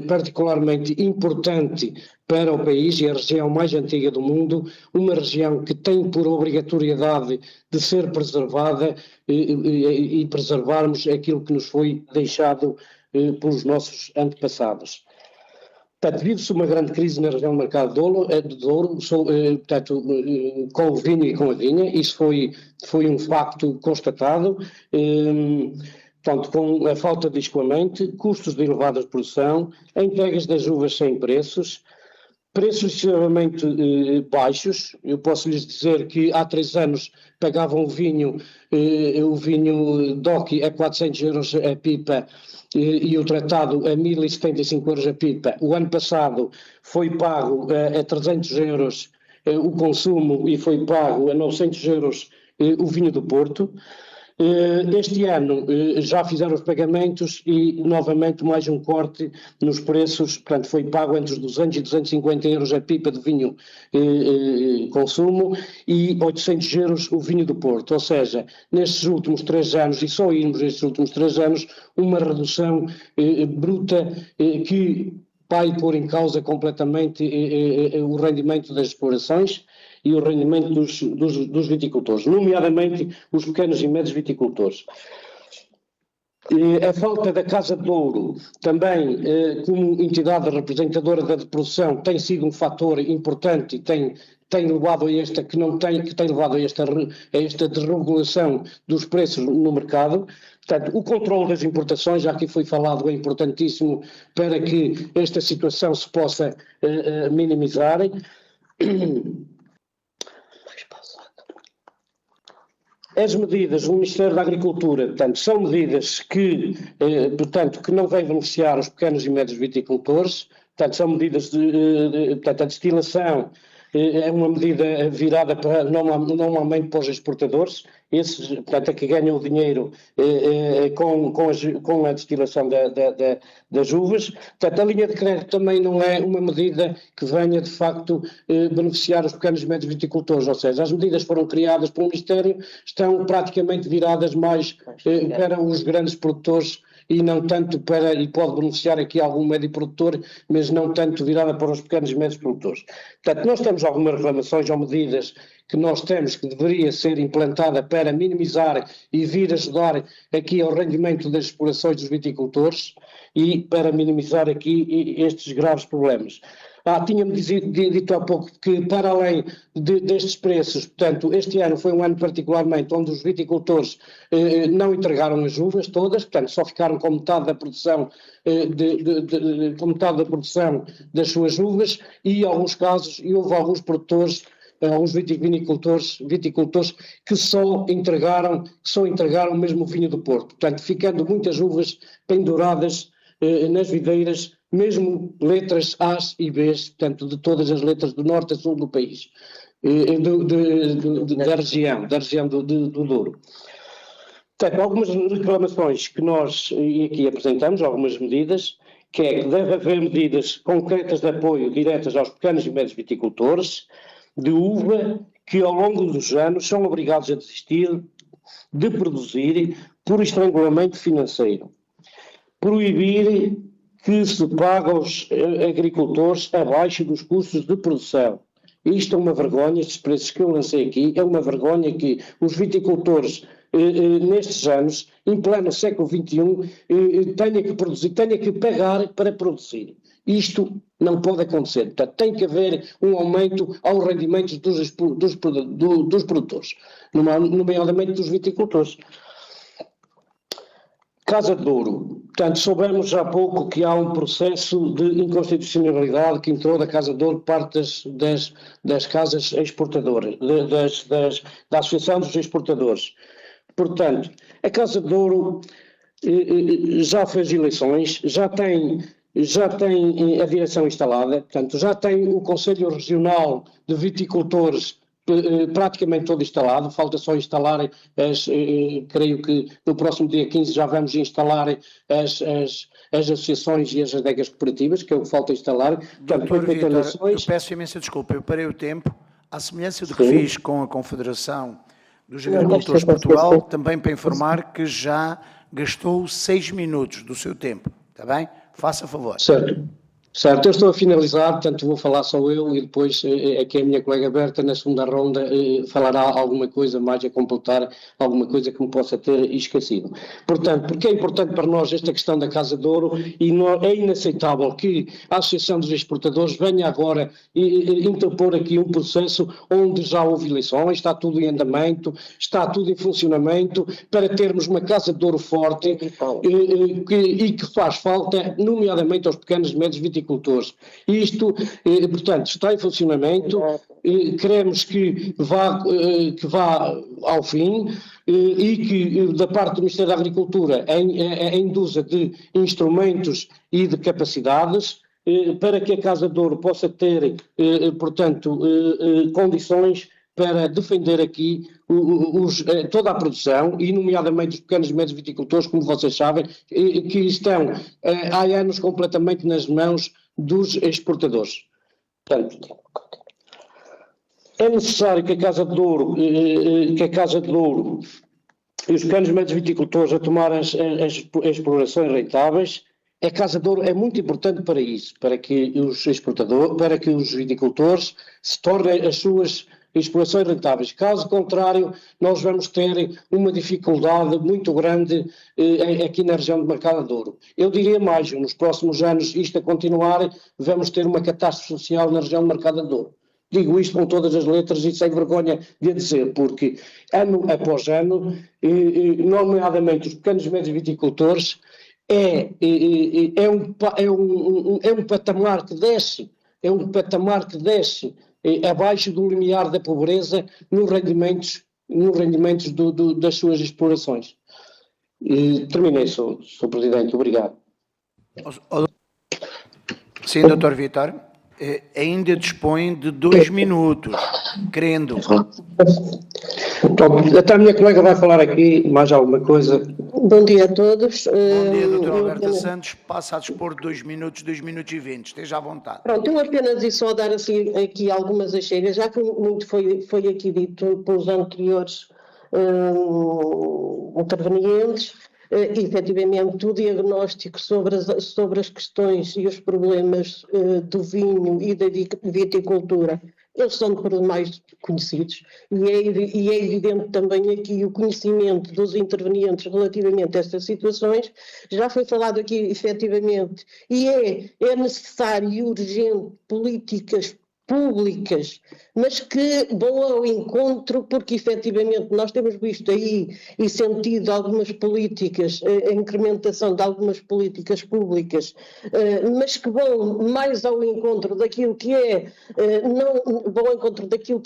particularmente importante para o país e a região mais antiga do mundo, uma região que tem por obrigatoriedade de ser preservada e preservarmos aquilo que nos foi deixado pelos nossos antepassados. Portanto, vive-se uma grande crise na região do mercado de Douro, portanto, com o vinho e com a vinha. Isso foi um facto constatado. Portanto, com a falta de escoamento, custos de elevada produção, entregas das uvas sem preços extremamente baixos. Eu posso lhes dizer que há 3 anos pagavam o vinho DOC a 400 euros a pipa e o tratado a 1075 euros a pipa. O ano passado foi pago a 300 euros o consumo e foi pago a 900 euros o vinho do Porto. Este ano já fizeram os pagamentos e novamente mais um corte nos preços, portanto foi pago entre os 200 e 250 euros a pipa de vinho consumo e 800 euros o vinho do Porto, ou seja, nestes últimos 3 anos e só irmos estes últimos 3 anos, uma redução bruta que vai pôr em causa completamente o rendimento das explorações e o rendimento dos viticultores, nomeadamente os pequenos e médios viticultores. A falta da Casa de Douro, também como entidade representadora da produção, tem sido um fator importante e tem levado a esta desregulação dos preços no mercado. Portanto, o controle das importações, já aqui foi falado, é importantíssimo para que esta situação se possa minimizar. As medidas do Ministério da Agricultura, portanto, são medidas que não vêm beneficiar os pequenos e médios viticultores, portanto, são medidas portanto, a destilação é uma medida virada normalmente para os exportadores, esses, portanto, é que ganham o dinheiro com a destilação das uvas. Portanto, a linha de crédito também não é uma medida que venha, de facto, beneficiar os pequenos e médios viticultores, ou seja, as medidas foram criadas pelo Ministério, estão praticamente viradas mais para os grandes produtores e não tanto para, e pode beneficiar aqui algum médio produtor, mas não tanto virada para os pequenos e médios produtores. Portanto, nós temos algumas reclamações ou medidas que nós temos que deveria ser implantada para minimizar e vir ajudar aqui ao rendimento das explorações dos viticultores e para minimizar aqui estes graves problemas. Tinha-me dito há pouco que, para além destes preços, portanto, este ano foi um ano particularmente onde os viticultores não entregaram as uvas todas, portanto, só ficaram com metade da produção, com metade da produção das suas uvas e, em alguns casos, houve alguns produtores, alguns viticultores que só entregaram mesmo o vinho do Porto, portanto, ficando muitas uvas penduradas nas videiras, mesmo letras A's e B's, portanto, de todas as letras do norte a sul do país, da região do Douro. Portanto, algumas reclamações que nós aqui apresentamos, algumas medidas, que é que deve haver medidas concretas de apoio diretas aos pequenos e médios viticultores de uva que ao longo dos anos são obrigados a desistir de produzir por estrangulamento financeiro. Proibir que se pague aos agricultores abaixo dos custos de produção. Isto é uma vergonha, estes preços que eu lancei aqui, é uma vergonha que os viticultores, nestes anos, em pleno século XXI, tenham que produzir, tenham que pagar para produzir. Isto não pode acontecer. Portanto, tem que haver um aumento aos rendimentos dos produtores, nomeadamente dos viticultores. Casa de Douro. Portanto, soubemos há pouco que há um processo de inconstitucionalidade que entrou da Casa de Douro parte das casas exportadoras, da Associação dos Exportadores. Portanto, a Casa de Douro já fez eleições, já tem a direção instalada, portanto, já tem o Conselho Regional de Viticultores praticamente todo instalado, falta só instalar creio que no próximo dia 15 já vamos instalar as associações e as adegas cooperativas, que é o que falta instalar. Portanto, Doutor Vítor, eu peço imensa desculpa, eu parei o tempo, à semelhança do que fiz com a Confederação dos Agricultores de Portugal, também para informar que já gastou 6 minutos do seu tempo, está bem? Faça favor. Certo. Certo, eu estou a finalizar, portanto vou falar só eu e depois é que a minha colega Berta na segunda ronda falará alguma coisa mais a completar, alguma coisa que me possa ter esquecido. Portanto, porque é importante para nós esta questão da Casa de Ouro e é inaceitável que a Associação dos Exportadores venha agora interpor aqui um processo onde já houve eleições, está tudo em andamento, está tudo em funcionamento, para termos uma Casa de Ouro forte e que faz falta, nomeadamente aos pequenos e médios viticultores. Isto, portanto, está em funcionamento, queremos que vá ao fim e que, da parte do Ministério da Agricultura, em dúzia de instrumentos e de capacidades, para que a Casa de Ouro possa ter, portanto, condições para defender aqui toda a produção, e nomeadamente os pequenos e médios viticultores, como vocês sabem, que estão há anos completamente nas mãos dos exportadores. Portanto, é necessário que a Casa de Ouro e os pequenos e médios viticultores a tomar as explorações rentáveis. A Casa de Ouro é muito importante para isso, para que os exportadores, para que os viticultores se tornem as suas explorações rentáveis. Caso contrário, nós vamos ter uma dificuldade muito grande aqui na região de Mercado de Ouro. Eu diria mais, nos próximos anos, isto a continuar, vamos ter uma catástrofe social na região de Mercado de Ouro. Digo isto com todas as letras e sem vergonha de dizer, porque ano após ano, nomeadamente os pequenos e médios viticultores, é um patamar que desce, abaixo do limiar da pobreza nos rendimentos das suas explorações. Terminei, Sr. Presidente. Obrigado. Sim, Dr. Vítor. Ainda dispõe de 2 minutos, querendo. Pronto, até a minha colega vai falar aqui mais alguma coisa. Bom dia a todos. Bom dia, doutora Alberta Santos. Passa a dispor de 2 minutos e 20. Esteja à vontade. Pronto, eu apenas ia só dar assim, aqui algumas achegas, já que muito foi aqui dito pelos anteriores intervenientes. Efetivamente, o diagnóstico sobre as questões e os problemas do vinho e da viticultura, eles são por demais conhecidos, e é evidente também aqui o conhecimento dos intervenientes relativamente a estas situações. Já foi falado aqui, efetivamente, e é necessário e urgente políticas públicas, mas que vão ao encontro, porque efetivamente nós temos visto aí e sentido algumas políticas, a incrementação de algumas políticas públicas, mas que vão mais ao encontro daquilo que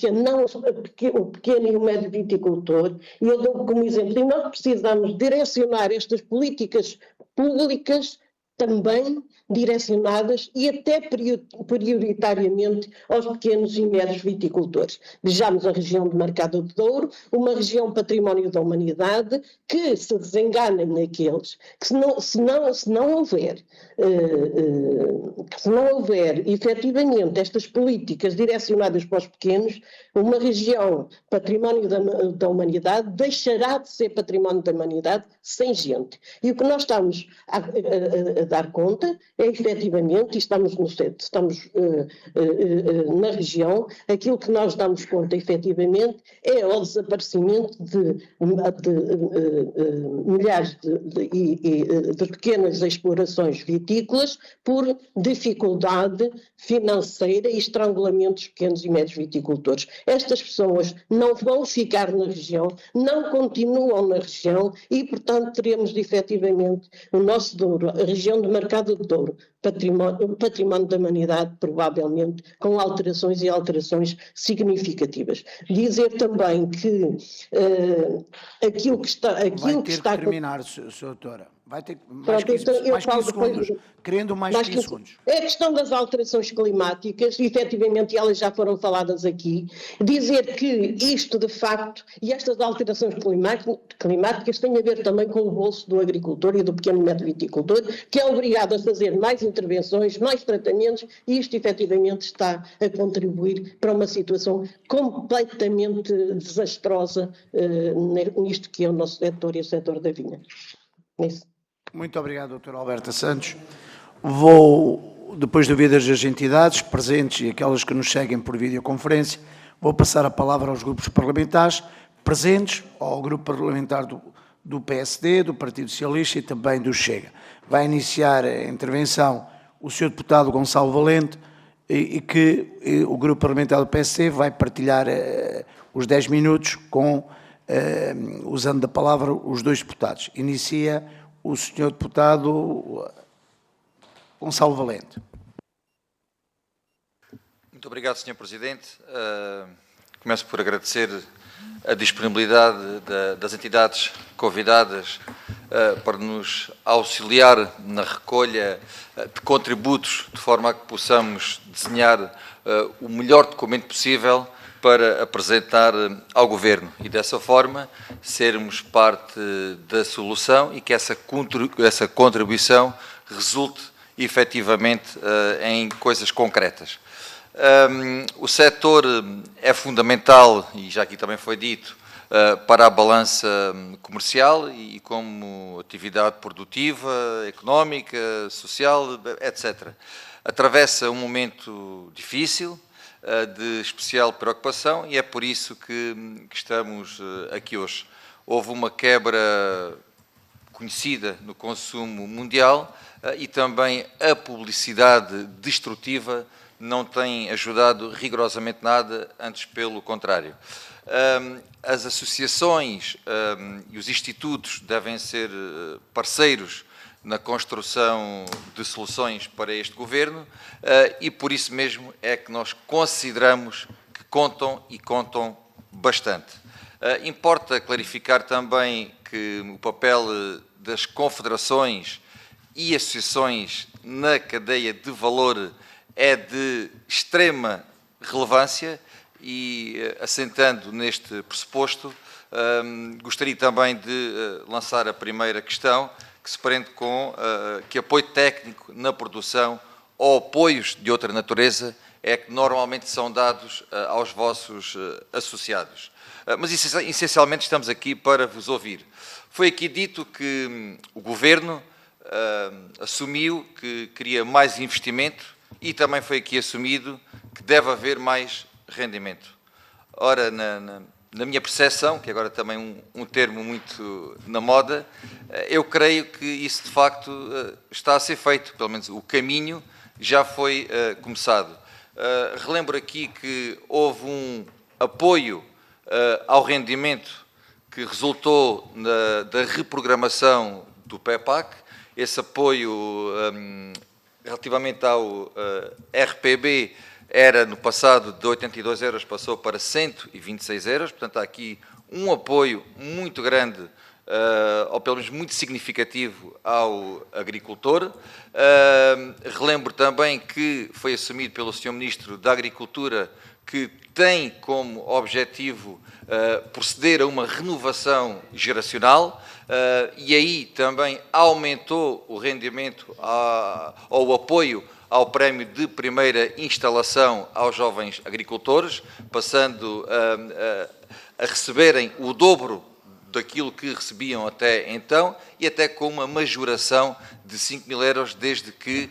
não o pequeno e o médio viticultor. E eu dou como exemplo, e nós precisamos direcionar estas políticas públicas também direcionadas e até prioritariamente aos pequenos e médios viticultores. Vejamos a região de Mercado de Douro, uma região património da humanidade, que se desenganem naqueles que se não houver efetivamente estas políticas direcionadas para os pequenos, uma região património da humanidade deixará de ser património da humanidade sem gente. E o que nós estamos a dar conta é efetivamente, e estamos na região, aquilo que nós damos conta efetivamente é o desaparecimento de milhares de pequenas explorações vitícolas por dificuldade financeira e estrangulamento dos pequenos e médios viticultores. Estas pessoas não vão ficar na região, não continuam na região e, portanto, teremos efetivamente o nosso Douro, a região do Mercado de Douro, património da humanidade, provavelmente com alterações significativas. Dizer também que aquilo que está... Vai ter que terminar, Sra. Doutora. Vai ter mais 15 segundos. Querendo mais 15 segundos. É a questão das alterações climáticas, efetivamente elas já foram faladas aqui. Dizer que isto, de facto, e estas alterações climáticas têm a ver também com o bolso do agricultor e do pequeno e médio viticultor, que é obrigado a fazer mais intervenções, mais tratamentos, e isto efetivamente está a contribuir para uma situação completamente desastrosa nisto que é o nosso setor e o setor da vinha. Isso. Muito obrigado, doutora Alberta Santos. Vou depois de ouvir as entidades presentes e aquelas que nos seguem por videoconferência, vou passar a palavra aos grupos parlamentares presentes, ao grupo parlamentar do PSD, do Partido Socialista e também do Chega. Vai iniciar a intervenção o Sr. Deputado Gonçalo Valente e que o grupo parlamentar do PSD vai partilhar os 10 minutos usando da palavra os dois deputados. Inicia o Sr. Deputado Gonçalo Valente. Muito obrigado, Sr. Presidente. Começo por agradecer a disponibilidade das entidades convidadas para nos auxiliar na recolha de contributos, de forma a que possamos desenhar o melhor documento possível para apresentar ao Governo e, dessa forma, sermos parte da solução e que essa contribuição resulte efetivamente em coisas concretas. O setor é fundamental, e já aqui também foi dito, para a balança comercial e como atividade produtiva, económica, social, etc. Atravessa um momento difícil, de especial preocupação, e é por isso que estamos aqui hoje. Houve uma quebra conhecida no consumo mundial e também a publicidade destrutiva não tem ajudado rigorosamente nada, antes pelo contrário. As associações e os institutos devem ser parceiros na construção de soluções para este Governo e por isso mesmo é que nós consideramos que contam e contam bastante. Importa clarificar também que o papel das confederações e associações na cadeia de valor é de extrema relevância e, assentando neste pressuposto, gostaria também de lançar a primeira questão, que se prende com que apoio técnico na produção ou apoios de outra natureza é que normalmente são dados aos vossos associados. Mas, essencialmente, estamos aqui para vos ouvir. Foi aqui dito que o Governo assumiu que queria mais investimento e também foi aqui assumido que deve haver mais rendimento. Ora, na minha percepção, que agora também um termo muito na moda, eu creio que isso de facto está a ser feito, pelo menos o caminho já foi começado. Relembro aqui que houve um apoio ao rendimento que resultou da reprogramação do PEPAC. Esse apoio relativamente ao RPB era no passado de 82 euros, passou para 126 euros, portanto há aqui um apoio muito grande, ou pelo menos muito significativo ao agricultor. Relembro também que foi assumido pelo Sr. Ministro da Agricultura que tem como objetivo proceder a uma renovação geracional e aí também aumentou o rendimento ou o apoio ao prémio de primeira instalação aos jovens agricultores, passando a receberem o dobro daquilo que recebiam até então e até com uma majoração de 5.000 euros desde que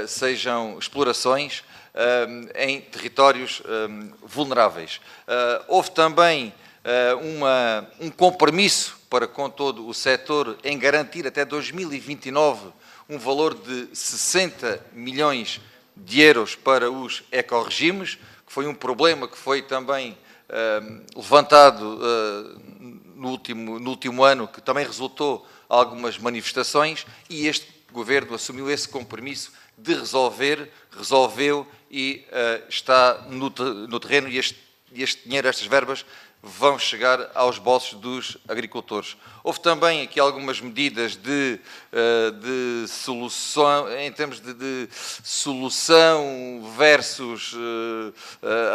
sejam explorações em territórios vulneráveis. Houve também um compromisso para com todo o setor em garantir até 2029 um valor de 60 milhões de euros para os ecorregimes, que foi um problema que foi também levantado no último ano, que também resultou algumas manifestações, e este Governo assumiu esse compromisso de resolveu e está no terreno, e este dinheiro, estas verbas, vão chegar aos bolsos dos agricultores. Houve também aqui algumas medidas de solução, em termos de solução versus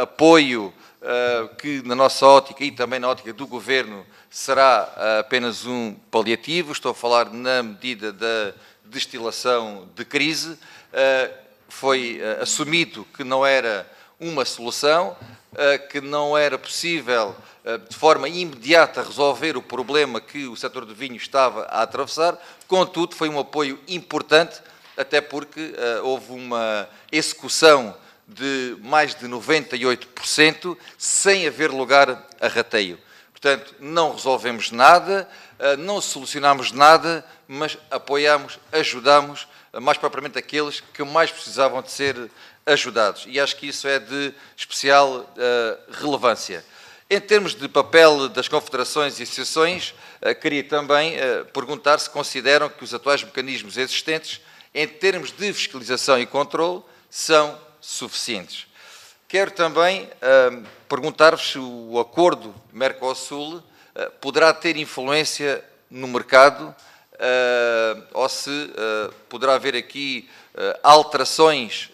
apoio, que na nossa ótica e também na ótica do Governo será apenas um paliativo. Estou a falar na medida da destilação de crise. Foi assumido que não era uma solução, que não era possível de forma imediata resolver o problema que o setor do vinho estava a atravessar. Contudo, foi um apoio importante até porque houve uma execução de mais de 98% sem haver lugar a rateio. Portanto, não resolvemos nada, não solucionamos nada, mas apoiamos, ajudamos, mais propriamente aqueles que mais precisavam de ser ajudados. E acho que isso é de especial relevância. Em termos de papel das confederações e associações, queria também perguntar se consideram que os atuais mecanismos existentes, em termos de fiscalização e controle, são suficientes. Quero também perguntar-vos se o acordo Mercosul poderá ter influência no mercado ou se poderá haver aqui alterações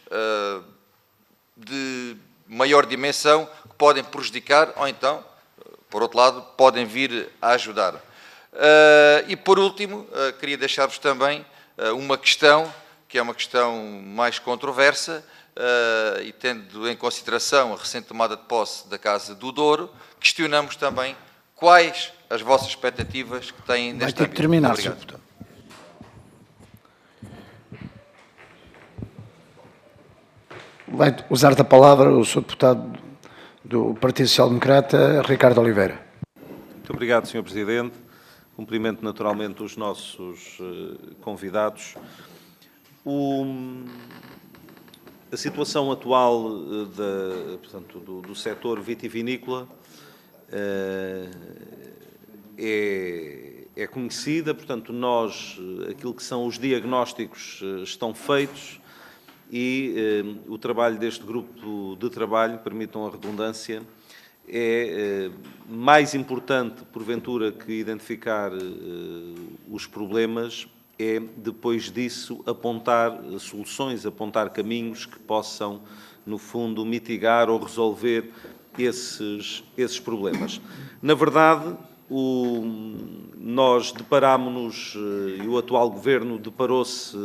de maior dimensão que podem prejudicar ou então, por outro lado, podem vir a ajudar. E por último, queria deixar-vos também uma questão, que é uma questão mais controversa, e tendo em consideração a recente tomada de posse da Casa do Douro, questionamos também quais as vossas expectativas que têm neste âmbito. Vai ter que terminar, Obrigado. Sr. Deputado. Vai usar da palavra o Sr. Deputado do Partido Social Democrata, Ricardo Oliveira. Muito obrigado, Sr. Presidente. Cumprimento naturalmente os nossos convidados. A situação atual do setor vitivinícola é conhecida, portanto, aquilo que são os diagnósticos estão feitos e o trabalho deste grupo de trabalho, permitam a redundância, é mais importante, porventura, que identificar os problemas, é, depois disso, apontar soluções, apontar caminhos que possam, no fundo, mitigar ou resolver esses problemas. Na verdade, nós deparámos-nos, e o atual Governo deparou-se,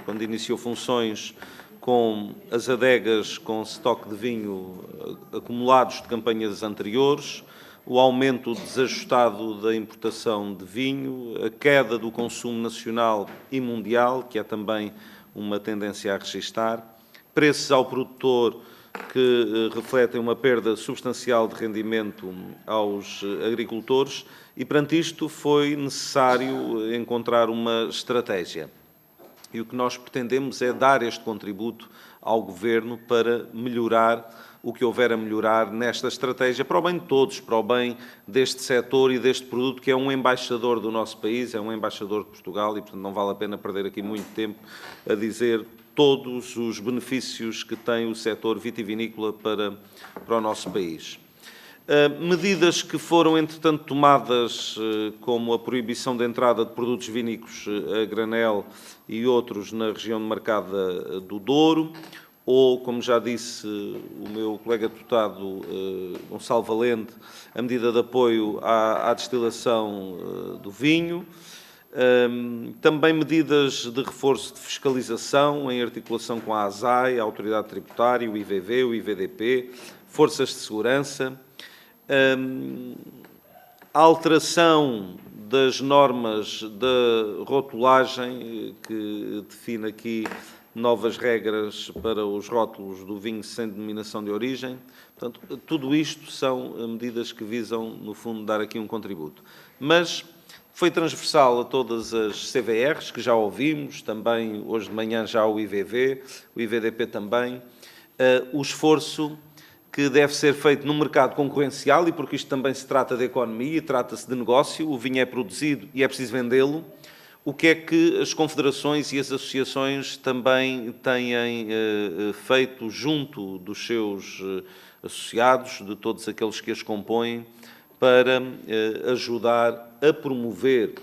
quando iniciou funções, com as adegas com estoque de vinho acumulados de campanhas anteriores, o aumento desajustado da importação de vinho, a queda do consumo nacional e mundial, que é também uma tendência a registar, preços ao produtor que refletem uma perda substancial de rendimento aos agricultores e, perante isto, foi necessário encontrar uma estratégia. E o que nós pretendemos é dar este contributo ao Governo para melhorar o que houver a melhorar nesta estratégia, para o bem de todos, para o bem deste setor e deste produto, que é um embaixador do nosso país, é um embaixador de Portugal e, portanto, não vale a pena perder aqui muito tempo a dizer todos os benefícios que tem o setor vitivinícola para o nosso país. Medidas que foram, entretanto, tomadas, como a proibição de entrada de produtos vinícolas a granel e outros na região demarcada do Douro, ou, como já disse o meu colega deputado Gonçalo Valente, a medida de apoio à destilação do vinho. Também medidas de reforço de fiscalização em articulação com a ASAI, a Autoridade Tributária, o IVV, o IVDP, forças de segurança. A alteração das normas da rotulagem, que define aqui novas regras para os rótulos do vinho sem denominação de origem. Portanto, tudo isto são medidas que visam, no fundo, dar aqui um contributo. Mas foi transversal a todas as CVRs, que já ouvimos, também hoje de manhã já o IVV, o IVDP também, o esforço que deve ser feito no mercado concorrencial, e porque isto também se trata de economia, trata-se de negócio, o vinho é produzido e é preciso vendê-lo. O que é que as confederações e as associações também têm feito junto dos seus associados, de todos aqueles que as compõem, para ajudar a promover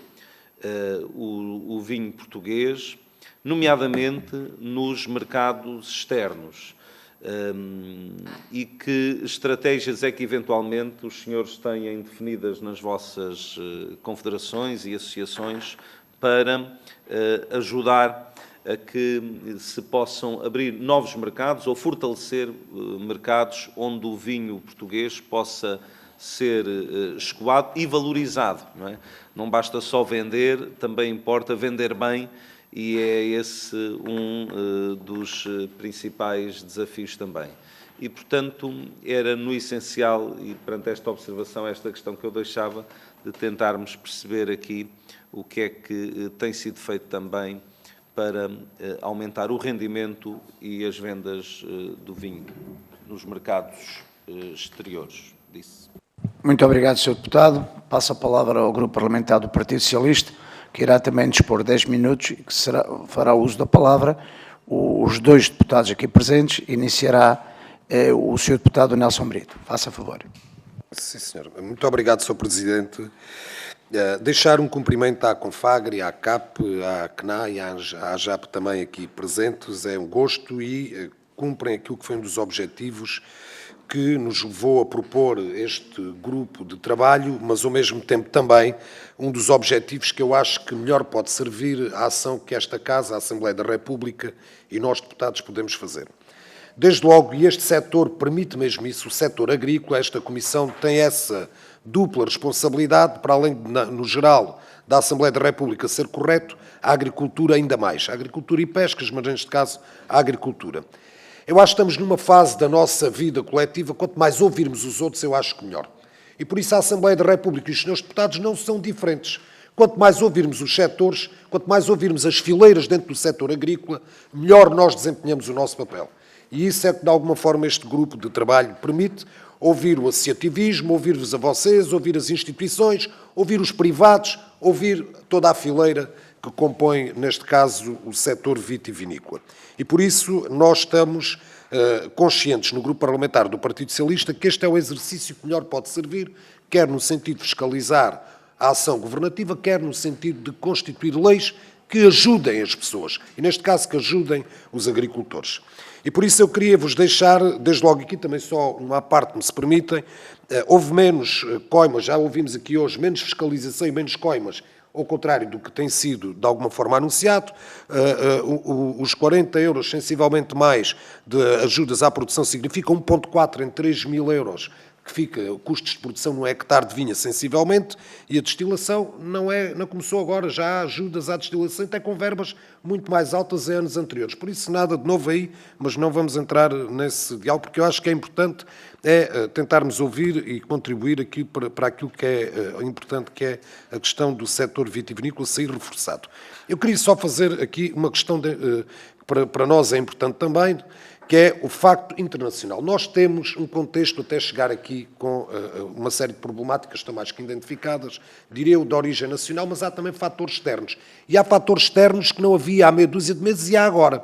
o vinho português, nomeadamente nos mercados externos? E que estratégias é que, eventualmente, os senhores têm definidas nas vossas confederações e associações para ajudar a que se possam abrir novos mercados ou fortalecer mercados onde o vinho português possa ser escoado e valorizado, não é? Não basta só vender, também importa vender bem e é esse um dos principais desafios também. E, portanto, era no essencial, e perante esta observação, esta questão que eu deixava, de tentarmos perceber aqui o que é que tem sido feito também para aumentar o rendimento e as vendas do vinho nos mercados exteriores. Disse. Muito obrigado, Sr. Deputado. Passo a palavra ao Grupo Parlamentar do Partido Socialista, que irá também dispor 10 minutos e que fará uso da palavra. Os dois deputados aqui presentes, iniciará o Sr. Deputado Nelson Brito. Faça favor. Sim, senhor. Muito obrigado, Sr. Presidente. Deixar um cumprimento à Confagre, à CAP, à CNA e à AJAP também aqui presentes. É um gosto e cumprem aquilo que foi um dos objetivos que nos levou a propor este grupo de trabalho, mas ao mesmo tempo também um dos objetivos que eu acho que melhor pode servir à ação que esta Casa, a Assembleia da República e nós, deputados, podemos fazer. Desde logo, e este setor permite mesmo isso, o setor agrícola, esta Comissão tem essa dupla responsabilidade, para além, no geral, da Assembleia da República ser correto, a agricultura ainda mais. A agricultura e pescas, mas neste caso a agricultura. Eu acho que estamos numa fase da nossa vida coletiva, quanto mais ouvirmos os outros, eu acho que melhor. E por isso a Assembleia da República e os senhores deputados não são diferentes. Quanto mais ouvirmos os setores, quanto mais ouvirmos as fileiras dentro do setor agrícola, melhor nós desempenhamos o nosso papel. E isso é que, de alguma forma, este grupo de trabalho permite ouvir o associativismo, ouvir-vos a vocês, ouvir as instituições, ouvir os privados, ouvir toda a fileira que compõe, neste caso, o setor vitivinícola. E, por isso, nós estamos conscientes no Grupo Parlamentar do Partido Socialista que este é o exercício que melhor pode servir, quer no sentido de fiscalizar a ação governativa, quer no sentido de constituir leis que ajudem as pessoas, e neste caso que ajudem os agricultores. E por isso eu queria vos deixar, desde logo aqui também só uma parte, me se permitem, houve menos coimas, já ouvimos aqui hoje, menos fiscalização e menos coimas, ao contrário do que tem sido de alguma forma anunciado, os 40 euros, sensivelmente mais, de ajudas à produção significa 1,4 em 3 mil euros, que fica custos de produção num hectare de vinha sensivelmente, e a destilação não começou agora, já há ajudas à destilação, até com verbas muito mais altas em anos anteriores. Por isso, nada de novo aí, mas não vamos entrar nesse diálogo, porque eu acho que é importante tentarmos ouvir e contribuir aqui para aquilo que é importante, que é a questão do setor vitivinícola sair reforçado. Eu queria só fazer aqui uma questão que para nós é importante também, que é o facto internacional. Nós temos um contexto, até chegar aqui com uma série de problemáticas, estão mais que identificadas, diria eu, de origem nacional, mas há também fatores externos. E há fatores externos que não havia há meia dúzia de meses e há agora.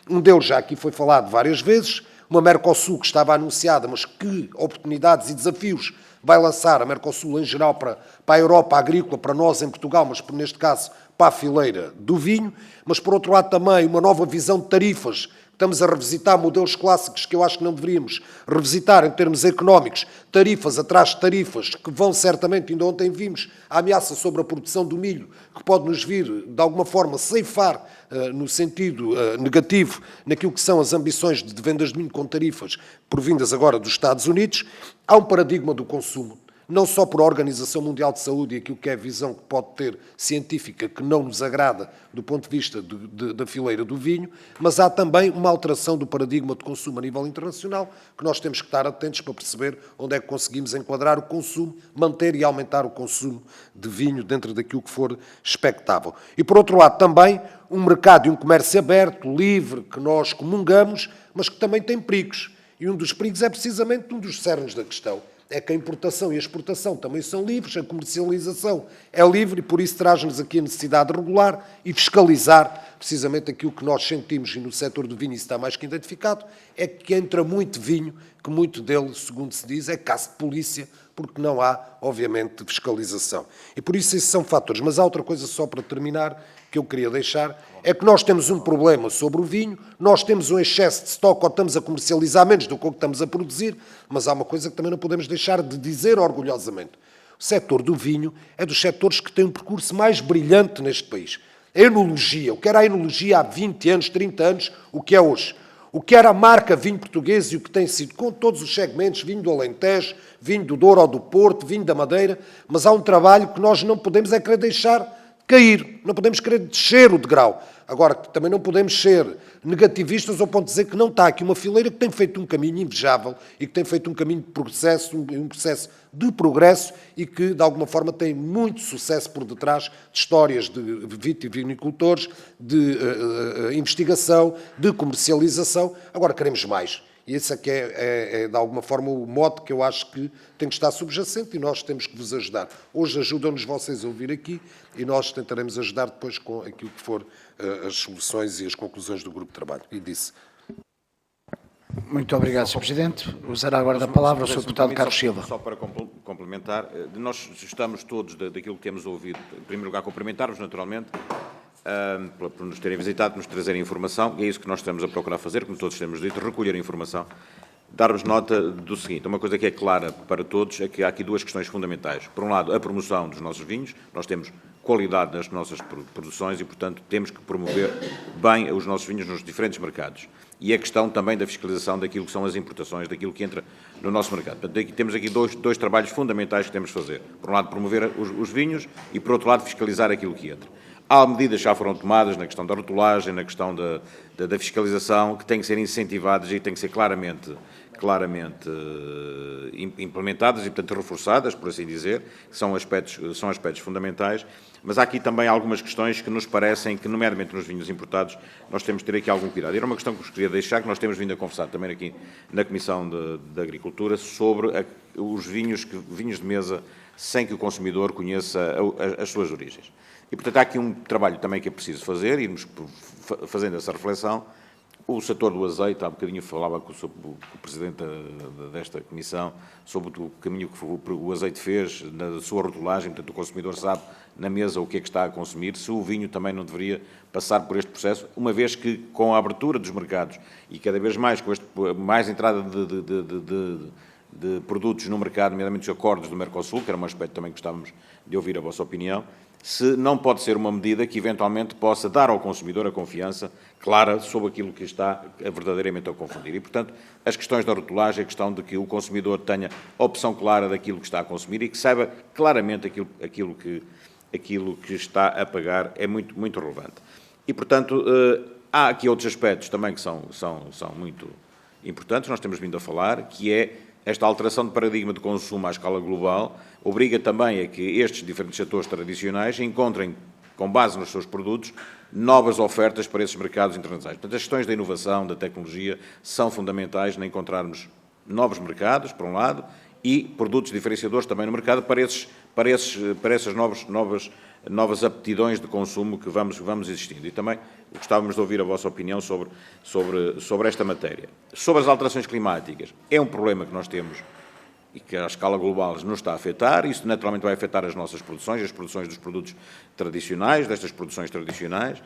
Um deles já aqui foi falado várias vezes, uma Mercosul que estava anunciada, mas que oportunidades e desafios vai lançar a Mercosul em geral para a Europa agrícola, para nós em Portugal, mas neste caso para a fileira do vinho, mas por outro lado também uma nova visão de tarifas. Estamos a revisitar modelos clássicos que eu acho que não deveríamos revisitar em termos económicos, tarifas atrás de tarifas, que vão certamente, ainda ontem vimos, a ameaça sobre a produção do milho, que pode nos vir, de alguma forma, ceifar no sentido negativo naquilo que são as ambições de vendas de milho com tarifas provindas agora dos Estados Unidos. Há um paradigma do consumo, não só por a Organização Mundial de Saúde e aquilo que é a visão que pode ter científica que não nos agrada do ponto de vista da fileira do vinho, mas há também uma alteração do paradigma de consumo a nível internacional que nós temos que estar atentos para perceber onde é que conseguimos enquadrar o consumo, manter e aumentar o consumo de vinho dentro daquilo que for expectável. E, por outro lado, também um mercado e um comércio aberto, livre, que nós comungamos, mas que também tem perigos. E um dos perigos é precisamente um dos cernes da questão. É que a importação e a exportação também são livres, a comercialização é livre e por isso traz-nos aqui a necessidade de regular e fiscalizar precisamente aquilo que nós sentimos, e no setor do vinho isso está mais que identificado, é que entra muito vinho, que muito dele, segundo se diz, é caso de polícia, porque não há, obviamente, fiscalização. E por isso esses são fatores. Mas há outra coisa só para terminar, que eu queria deixar, é que nós temos um problema sobre o vinho, nós temos um excesso de estoque ou estamos a comercializar menos do que estamos a produzir, mas há uma coisa que também não podemos deixar de dizer orgulhosamente. O setor do vinho é dos setores que tem um percurso mais brilhante neste país. A enologia, o que era a enologia há 20 anos, 30 anos, o que é hoje. O que era a marca vinho português e o que tem sido, com todos os segmentos, vinho do Alentejo, vinho do Douro ou do Porto, vinho da Madeira, mas há um trabalho que nós não podemos querer deixar cair, não podemos querer descer o degrau. Agora, também não podemos ser negativistas ao ponto de dizer que não está aqui uma fileira que tem feito um caminho invejável e que tem feito um caminho de processo, um processo de progresso e que, de alguma forma, tem muito sucesso por detrás de histórias de vitivinicultores, de investigação, de comercialização. Agora, queremos mais. E esse aqui é, de alguma forma, o mote que eu acho que tem que estar subjacente e nós temos que vos ajudar. Hoje ajudam-nos vocês a ouvir aqui e nós tentaremos ajudar depois com aquilo que for as soluções e as conclusões do grupo de trabalho. E disse. Muito obrigado, Sr. Presidente. Usará agora a palavra o Sr. Deputado Carlos Silva. Só para complementar, nós estamos todos, daquilo que temos ouvido, em primeiro lugar, cumprimentar-vos, naturalmente, por nos terem visitado, por nos trazerem informação, e é isso que nós estamos a procurar fazer, como todos temos dito, recolher informação, dar-vos nota do seguinte, uma coisa que é clara para todos é que há aqui duas questões fundamentais. Por um lado, a promoção dos nossos vinhos, nós temos qualidade nas nossas produções e, portanto, temos que promover bem os nossos vinhos nos diferentes mercados. E a questão também da fiscalização daquilo que são as importações, daquilo que entra no nosso mercado. Portanto, temos aqui dois trabalhos fundamentais que temos de fazer. Por um lado, promover os vinhos e, por outro lado, fiscalizar aquilo que entra. Há medidas que já foram tomadas na questão da rotulagem, na questão da fiscalização, que têm que ser incentivadas e têm que ser claramente implementadas e, portanto, reforçadas, por assim dizer, que são aspectos fundamentais. Mas há aqui também algumas questões que nos parecem que, nomeadamente nos vinhos importados, nós temos de ter aqui algum cuidado. E era uma questão que vos queria deixar, que nós temos vindo a conversar também aqui na Comissão de Agricultura, sobre os vinhos de mesa sem que o consumidor conheça as suas origens. E, portanto, há aqui um trabalho também que é preciso fazer, irmos fazendo essa reflexão. O setor do azeite, há bocadinho falava com o Presidente desta Comissão sobre o caminho que o azeite fez na sua rotulagem, portanto o consumidor sabe na mesa o que é que está a consumir, se o vinho também não deveria passar por este processo, uma vez que com a abertura dos mercados e cada vez mais com mais entrada de produtos no mercado, nomeadamente os acordos do Mercosul, que era um aspecto também que gostávamos de ouvir a vossa opinião, se não pode ser uma medida que eventualmente possa dar ao consumidor a confiança clara sobre aquilo que está verdadeiramente a confundir. E, portanto, as questões da rotulagem, a questão de que o consumidor tenha a opção clara daquilo que está a consumir e que saiba claramente aquilo que está a pagar é muito, muito relevante. E, portanto, há aqui outros aspectos também que são muito importantes, nós temos vindo a falar, que é esta alteração de paradigma de consumo à escala global, obriga também a que estes diferentes setores tradicionais encontrem, com base nos seus produtos, novas ofertas para esses mercados internacionais. Portanto, as questões da inovação, da tecnologia, são fundamentais em encontrarmos novos mercados, por um lado, e produtos diferenciadores também no mercado para essas novas aptidões de consumo que vamos existindo. E também gostávamos de ouvir a vossa opinião sobre esta matéria. Sobre as alterações climáticas, é um problema que nós temos e que à escala global nos está a afetar. Isso naturalmente vai afetar as nossas produções, as produções dos produtos tradicionais, destas produções tradicionais.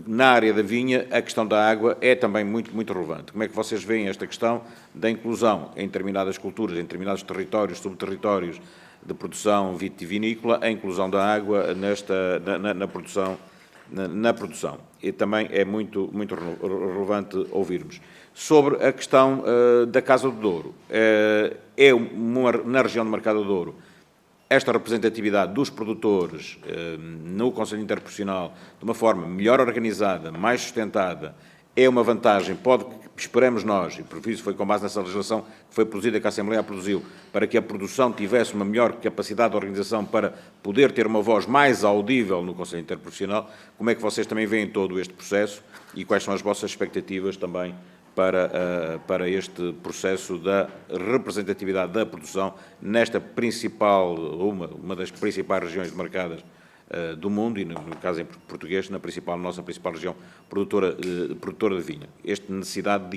Na área da vinha, a questão da água é também muito, muito relevante. Como é que vocês veem esta questão da inclusão em determinadas culturas, em determinados territórios, subterritórios de produção vitivinícola, a inclusão da água na produção? E também é muito, muito relevante ouvirmos. Sobre a questão da Casa do Douro, na região do Mercado do Douro, esta representatividade dos produtores no Conselho Interprofissional de uma forma melhor organizada, mais sustentada, é uma vantagem, esperamos nós, e por isso foi com base nessa legislação que foi produzida, que a Assembleia produziu, para que a produção tivesse uma melhor capacidade de organização para poder ter uma voz mais audível no Conselho Interprofissional. Como é que vocês também veem todo este processo e quais são as vossas expectativas também para este processo da representatividade da produção nesta principal, uma das principais regiões demarcadas do mundo, e no caso em português, nossa principal região produtora de vinho. Esta necessidade de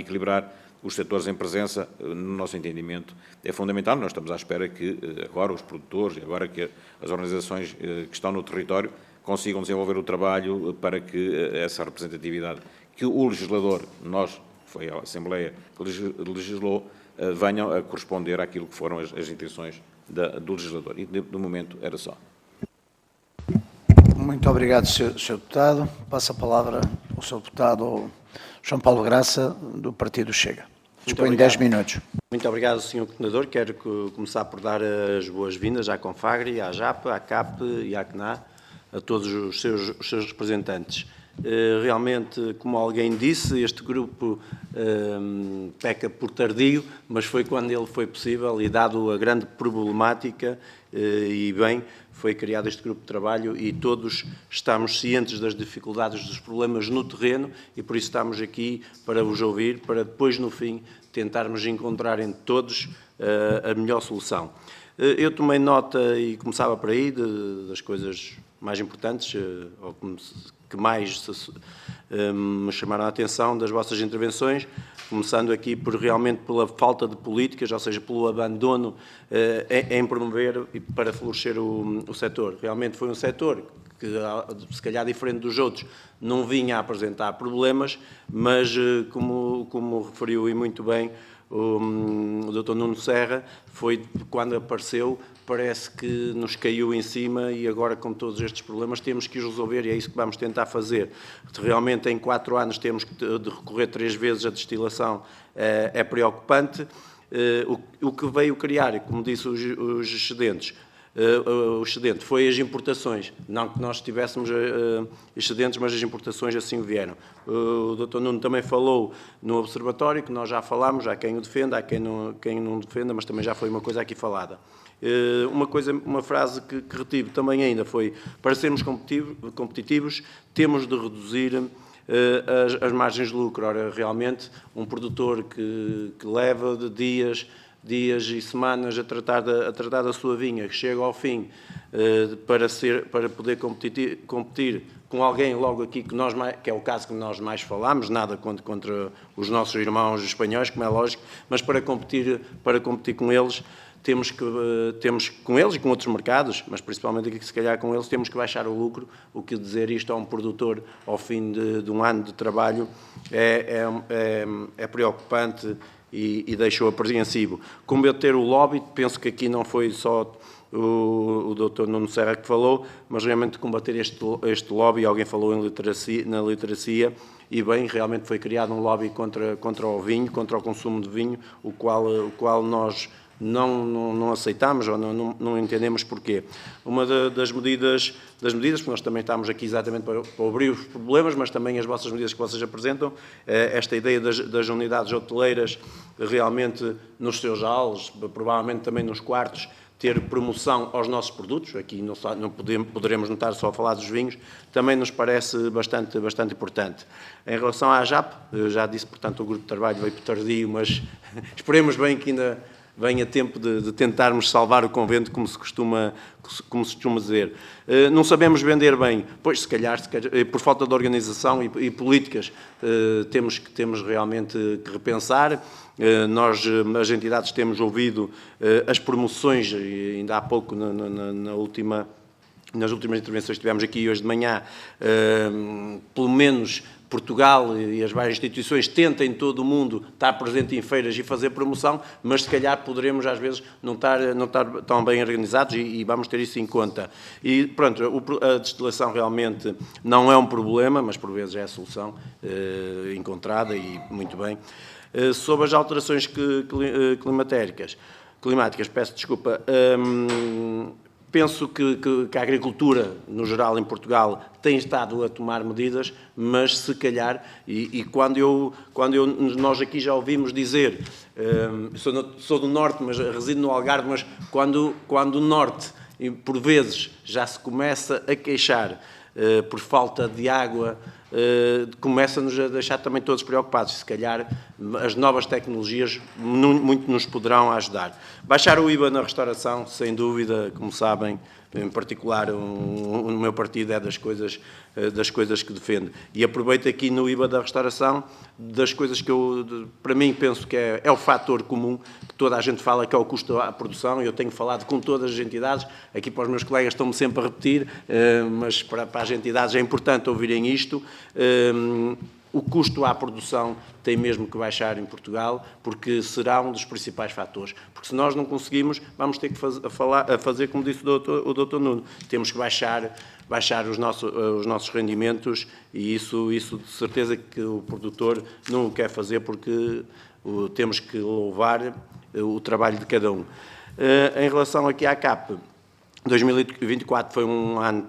equilibrar os setores em presença, no nosso entendimento, é fundamental. Nós estamos à espera que agora os produtores e agora que as organizações que estão no território consigam desenvolver o trabalho para que essa representatividade que o legislador, foi a Assembleia que legislou, venham a corresponder àquilo que foram as intenções do legislador. E, de momento, era só. Muito obrigado, Sr. Deputado. Passo a palavra ao Sr. Deputado João Paulo Graça, do Partido Chega. Dispõe de 10 minutos. Muito obrigado, Sr. Coordenador. Quero começar por dar as boas-vindas à Confagri, à JAP, à CAP e à CNA, a todos os seus representantes. Realmente, como alguém disse, este grupo peca por tardio, mas foi quando ele foi possível e dado a grande problemática e bem, foi criado este grupo de trabalho e todos estamos cientes das dificuldades, dos problemas no terreno e por isso estamos aqui para vos ouvir, para depois, no fim, tentarmos encontrar entre todos a melhor solução. Eu tomei nota e começava por aí das coisas mais importantes, ou que mais me chamaram a atenção das vossas intervenções, começando aqui realmente pela falta de políticas, ou seja, pelo abandono em promover e para florescer o setor. Realmente foi um setor que, se calhar diferente dos outros, não vinha a apresentar problemas, mas como referiu e muito bem o Dr. Nuno Serra, foi quando apareceu, parece que nos caiu em cima e agora com todos estes problemas temos que os resolver e é isso que vamos tentar fazer. Realmente em 4 anos temos de recorrer 3 vezes à destilação, é preocupante. O que veio criar, como disse os excedentes, o excedente foi as importações, não que nós tivéssemos excedentes, mas as importações assim vieram. O Dr. Nuno também falou no observatório, que nós já falámos, há quem o defenda, há quem não defenda, mas também já foi uma coisa aqui falada. Uma frase que retive também ainda foi, para sermos competitivos, temos de reduzir as margens de lucro. Ora, realmente, um produtor que leva de dias e semanas a tratar da sua vinha, que chega ao fim para poder competir com alguém logo aqui, que é o caso que nós mais falamos, nada contra os nossos irmãos espanhóis, como é lógico, mas para competir com eles, temos com eles e com outros mercados, mas principalmente aqui, se calhar com eles, temos que baixar o lucro. O que dizer isto a um produtor ao fim de um ano de trabalho é preocupante e deixou apreensivo. Combater o lobby, penso que aqui não foi só o Dr. Nuno Serra que falou, mas realmente combater este lobby, alguém falou na literacia, e bem, realmente foi criado um lobby contra o vinho, contra o consumo de vinho, o qual nós não aceitamos ou não entendemos porquê. Uma das medidas, porque nós também estamos aqui exatamente para abrir os problemas, mas também as vossas medidas que vocês apresentam, esta ideia das unidades hoteleiras realmente nos seus halls, provavelmente também nos quartos, ter promoção aos nossos produtos, aqui não poderemos notar só a falar dos vinhos, também nos parece bastante importante. Em relação à JAP, eu já disse, portanto, o grupo de trabalho veio por tardio, mas esperemos bem que ainda venha tempo de tentarmos salvar o convento, como se costuma dizer. Não sabemos vender bem, pois se calhar por falta de organização e políticas, temos realmente que repensar. Nós, as entidades, temos ouvido as promoções, e ainda há pouco, nas últimas intervenções que tivemos aqui hoje de manhã, pelo menos Portugal e as várias instituições tentem todo o mundo estar presente em feiras e fazer promoção, mas se calhar poderemos às vezes não estar tão bem organizados e vamos ter isso em conta. E pronto, a destilação realmente não é um problema, mas por vezes é a solução encontrada e muito bem. Sobre as alterações climáticas, peço desculpa, penso que a agricultura, no geral, em Portugal, tem estado a tomar medidas, mas se calhar, nós aqui já ouvimos dizer, sou do Norte, mas resido no Algarve, mas quando o Norte, por vezes, já se começa a queixar por falta de água, começa-nos a deixar também todos preocupados. Se calhar as novas tecnologias muito nos poderão ajudar. Baixar o IVA na restauração, sem dúvida, como sabem, em particular o meu partido é das coisas que defende. E aproveito aqui no IVA da restauração, das coisas que para mim, penso que é o fator comum, que toda a gente fala, que é o custo à produção. Eu tenho falado com todas as entidades, aqui para os meus colegas estão-me sempre a repetir, mas para as entidades é importante ouvirem isto. O custo à produção tem mesmo que baixar em Portugal, porque será um dos principais fatores. Porque se nós não conseguimos, vamos ter que fazer como disse o Dr. Nuno, temos que baixar os nossos rendimentos e isso de certeza que o produtor não o quer fazer, porque temos que louvar o trabalho de cada um. Em relação aqui à CAP, 2024 foi um ano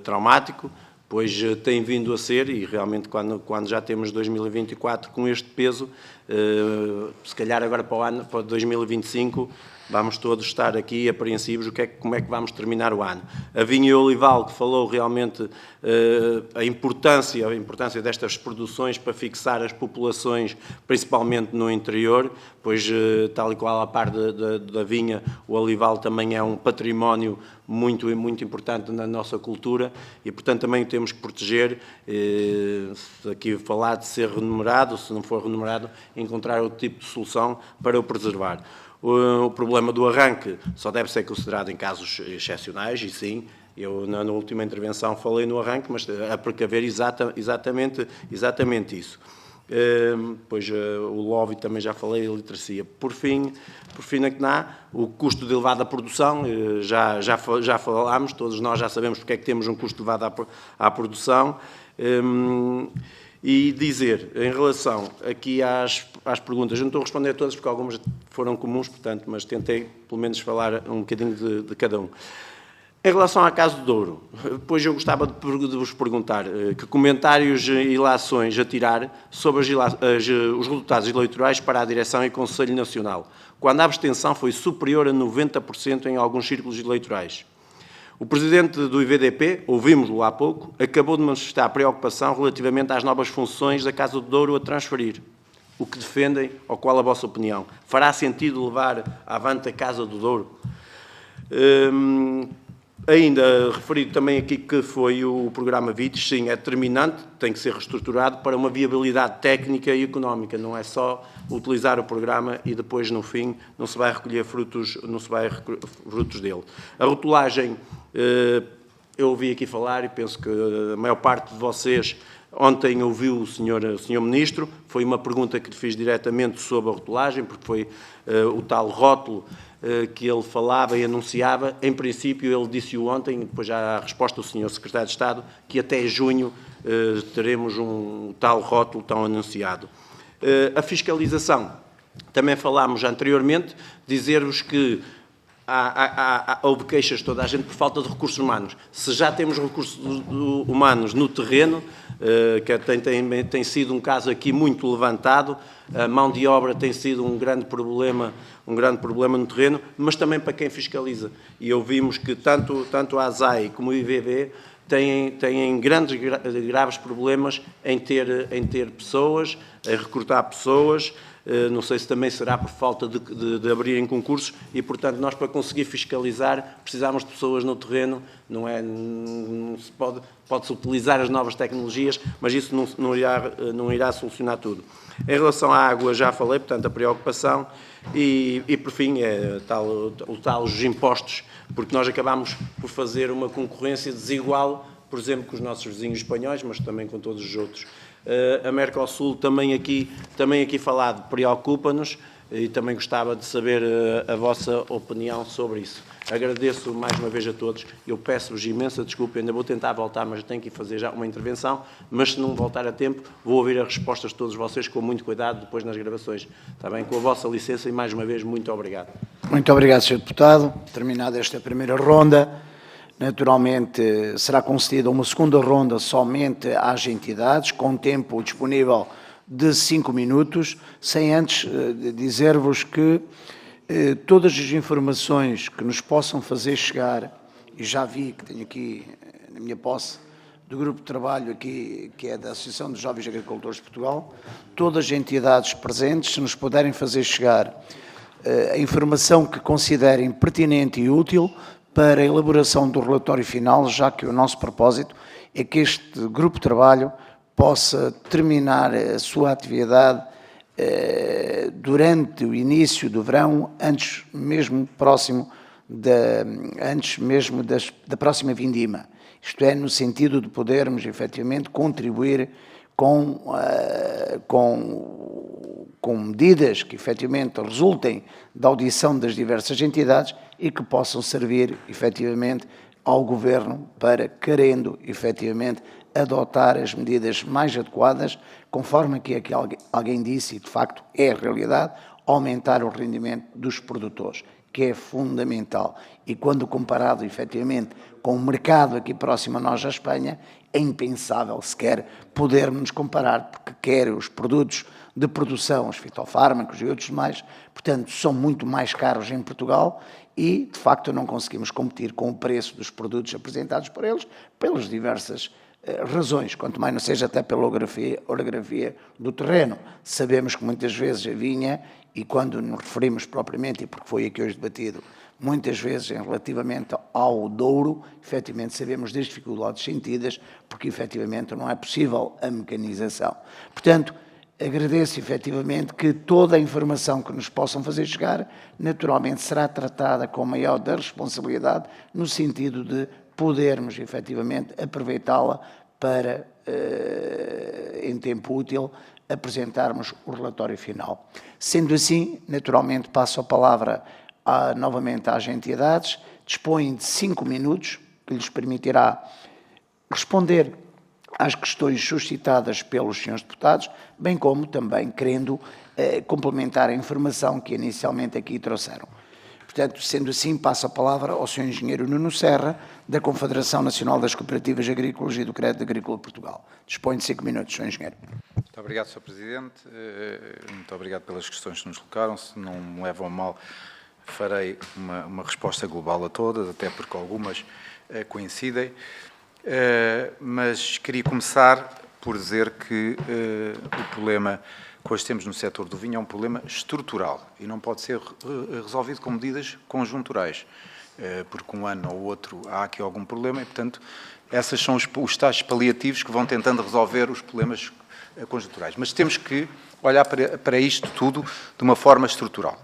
traumático, pois tem vindo a ser, e realmente quando já temos 2024 com este peso, se calhar agora para 2025, vamos todos estar aqui apreensivos como é que vamos terminar o ano. A Vinha e o Olival, que falou realmente a importância destas produções para fixar as populações, principalmente no interior, pois tal e qual a par da vinha, o olival também é um património muito importante na nossa cultura e, portanto, também o temos que proteger. Aqui falar de ser remunerado, se não for remunerado, encontrar outro tipo de solução para o preservar. O problema do arranque só deve ser considerado em casos excepcionais, e sim, eu na última intervenção falei no arranque, mas a precaver exatamente isso. Pois o lobby também já falei, a literacia. Por fim, na CNA, o custo de elevada produção, já falámos, todos nós já sabemos porque é que temos um custo elevado à produção. E dizer, em relação aqui às perguntas, eu não estou a responder a todas porque algumas foram comuns, portanto, mas tentei pelo menos falar um bocadinho de cada um. Em relação à Casa do Douro, depois eu gostava de vos perguntar que comentários e ilações a tirar sobre os resultados eleitorais para a Direção e Conselho Nacional, quando a abstenção foi superior a 90% em alguns círculos eleitorais. O presidente do IVDP, ouvimos-lo há pouco, acabou de manifestar preocupação relativamente às novas funções da Casa do Douro a transferir. O que defendem, ou qual a vossa opinião? Fará sentido levar avante a Casa do Douro? Ainda referido também aqui que foi o programa VITES, sim, é determinante, tem que ser reestruturado para uma viabilidade técnica e económica, não é só utilizar o programa e depois, no fim, não se vai recolher frutos dele. A rotulagem, eu ouvi aqui falar e penso que a maior parte de vocês ontem ouviu o senhor Ministro, foi uma pergunta que lhe fiz diretamente sobre a rotulagem, porque foi o tal rótulo que ele falava e anunciava. Em princípio, ele disse-o ontem, depois já a resposta do senhor Secretário de Estado, que até junho teremos um tal rótulo tão anunciado. A fiscalização, também falámos anteriormente, dizer-vos que houve queixas de toda a gente por falta de recursos humanos. Se já temos recursos humanos no terreno, que tem sido um caso aqui muito levantado, a mão de obra tem sido um grande problema no terreno, mas também para quem fiscaliza. E ouvimos que tanto a ASAI como o IVV têm graves problemas em ter pessoas, em recrutar pessoas. Não sei se também será por falta de abrirem concursos e, portanto, nós para conseguir fiscalizar precisamos de pessoas no terreno, não se pode-se utilizar as novas tecnologias, mas isso não irá solucionar tudo. Em relação à água já falei, portanto, a preocupação e por fim, os impostos, porque nós acabamos por fazer uma concorrência desigual, por exemplo, com os nossos vizinhos espanhóis, mas também com todos os outros. A Mercosul também aqui falado preocupa-nos e também gostava de saber a vossa opinião sobre isso. Agradeço mais uma vez a todos. Eu peço-vos imensa desculpa, ainda vou tentar voltar, mas tenho que fazer já uma intervenção, mas se não voltar a tempo, vou ouvir as respostas de todos vocês com muito cuidado depois nas gravações. Está bem? Com a vossa licença e mais uma vez, muito obrigado. Muito obrigado, Sr. Deputado. Terminada esta primeira ronda, naturalmente será concedida uma segunda ronda somente às entidades, com tempo disponível de 5 minutos, sem antes dizer-vos que todas as informações que nos possam fazer chegar, e já vi que tenho aqui na minha posse do grupo de trabalho aqui, que é da Associação dos Jovens Agricultores de Portugal, todas as entidades presentes, se nos puderem fazer chegar a informação que considerem pertinente e útil para a elaboração do relatório final, já que o nosso propósito é que este grupo de trabalho possa terminar a sua atividade durante o início do verão, antes mesmo da próxima vindima. Isto é, no sentido de podermos, efetivamente, contribuir com medidas que, efetivamente, resultem da audição das diversas entidades e que possam servir, efetivamente, ao Governo para, querendo, efetivamente, adotar as medidas mais adequadas, conforme aqui alguém disse, e de facto é a realidade, aumentar o rendimento dos produtores, que é fundamental. E quando comparado, efetivamente, com o mercado aqui próximo a nós, a Espanha, é impensável sequer podermos nos comparar, porque quer os produtos de produção, os fitofármacos e outros mais, portanto, são muito mais caros em Portugal e, de facto, não conseguimos competir com o preço dos produtos apresentados por eles, pelas diversas razões, quanto mais não seja até pela orografia do terreno. Sabemos que muitas vezes a vinha, e quando nos referimos propriamente, e porque foi aqui hoje debatido, muitas vezes relativamente ao Douro, efetivamente sabemos das dificuldades sentidas, porque efetivamente não é possível a mecanização. Portanto, agradeço efetivamente que toda a informação que nos possam fazer chegar, naturalmente será tratada com a maior da responsabilidade, no sentido de podermos efetivamente aproveitá-la para, em tempo útil, apresentarmos o relatório final. Sendo assim, naturalmente passo a palavra novamente às entidades, dispõem de 5 minutos, que lhes permitirá responder às questões suscitadas pelos senhores deputados, bem como também querendo complementar a informação que inicialmente aqui trouxeram. Portanto, sendo assim, passo a palavra ao Sr. Engenheiro Nuno Serra, da Confederação Nacional das Cooperativas Agrícolas e do Crédito Agrícola de Portugal. Dispõe de 5 minutos, Sr. Engenheiro. Muito obrigado, Sr. Presidente. Muito obrigado pelas questões que nos colocaram. Se não me levam a mal, farei uma resposta global a todas, até porque algumas coincidem. Mas queria começar por dizer que o problema que hoje temos no setor do vinho é um problema estrutural e não pode ser resolvido com medidas conjunturais, porque um ano ou outro há aqui algum problema e, portanto, esses são os tais paliativos que vão tentando resolver os problemas conjunturais. Mas temos que olhar para isto tudo de uma forma estrutural.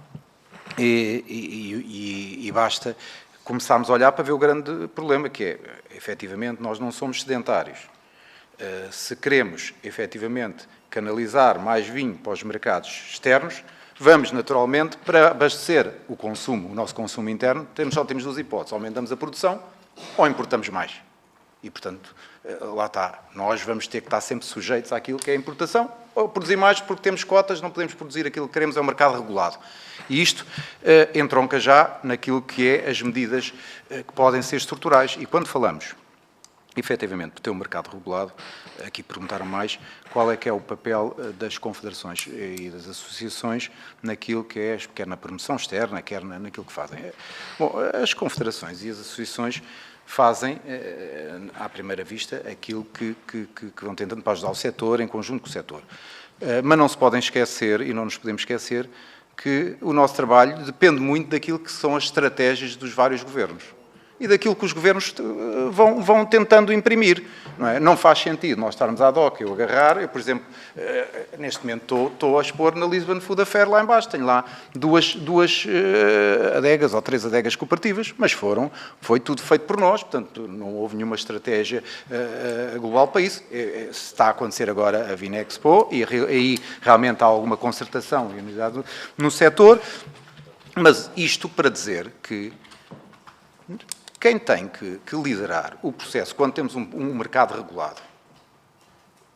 E basta começarmos a olhar para ver o grande problema, que é, efetivamente, nós não somos sedentários. Se queremos, efetivamente, canalizar mais vinho para os mercados externos, vamos, naturalmente, para abastecer o nosso consumo interno, só temos duas hipóteses: aumentamos a produção ou importamos mais. E, portanto, lá está, nós vamos ter que estar sempre sujeitos àquilo que é a importação, ou produzir mais porque temos cotas, não podemos produzir aquilo que queremos, é um mercado regulado. E isto entronca já naquilo que é as medidas que podem ser estruturais. E quando falamos, efetivamente, de ter um mercado regulado, aqui perguntaram mais qual é que é o papel das confederações e das associações naquilo que é, quer na promoção externa, quer naquilo que fazem. Bom, as confederações e as associações fazem, à primeira vista, aquilo que vão tentando para ajudar o setor, em conjunto com o setor. Mas não se podem esquecer, e não nos podemos esquecer, que o nosso trabalho depende muito daquilo que são as estratégias dos vários governos e daquilo que os governos vão tentando imprimir. Não é? Não faz sentido nós estarmos à DOC, eu, por exemplo, neste momento estou a expor na Lisbon Food Affair lá embaixo, tenho lá duas adegas ou 3 adegas cooperativas, mas foi tudo feito por nós, portanto não houve nenhuma estratégia global para isso. Está a acontecer agora a Vinexpo e aí realmente há alguma concertação e unidade no setor, mas isto para dizer que quem tem que liderar o processo, quando temos um mercado regulado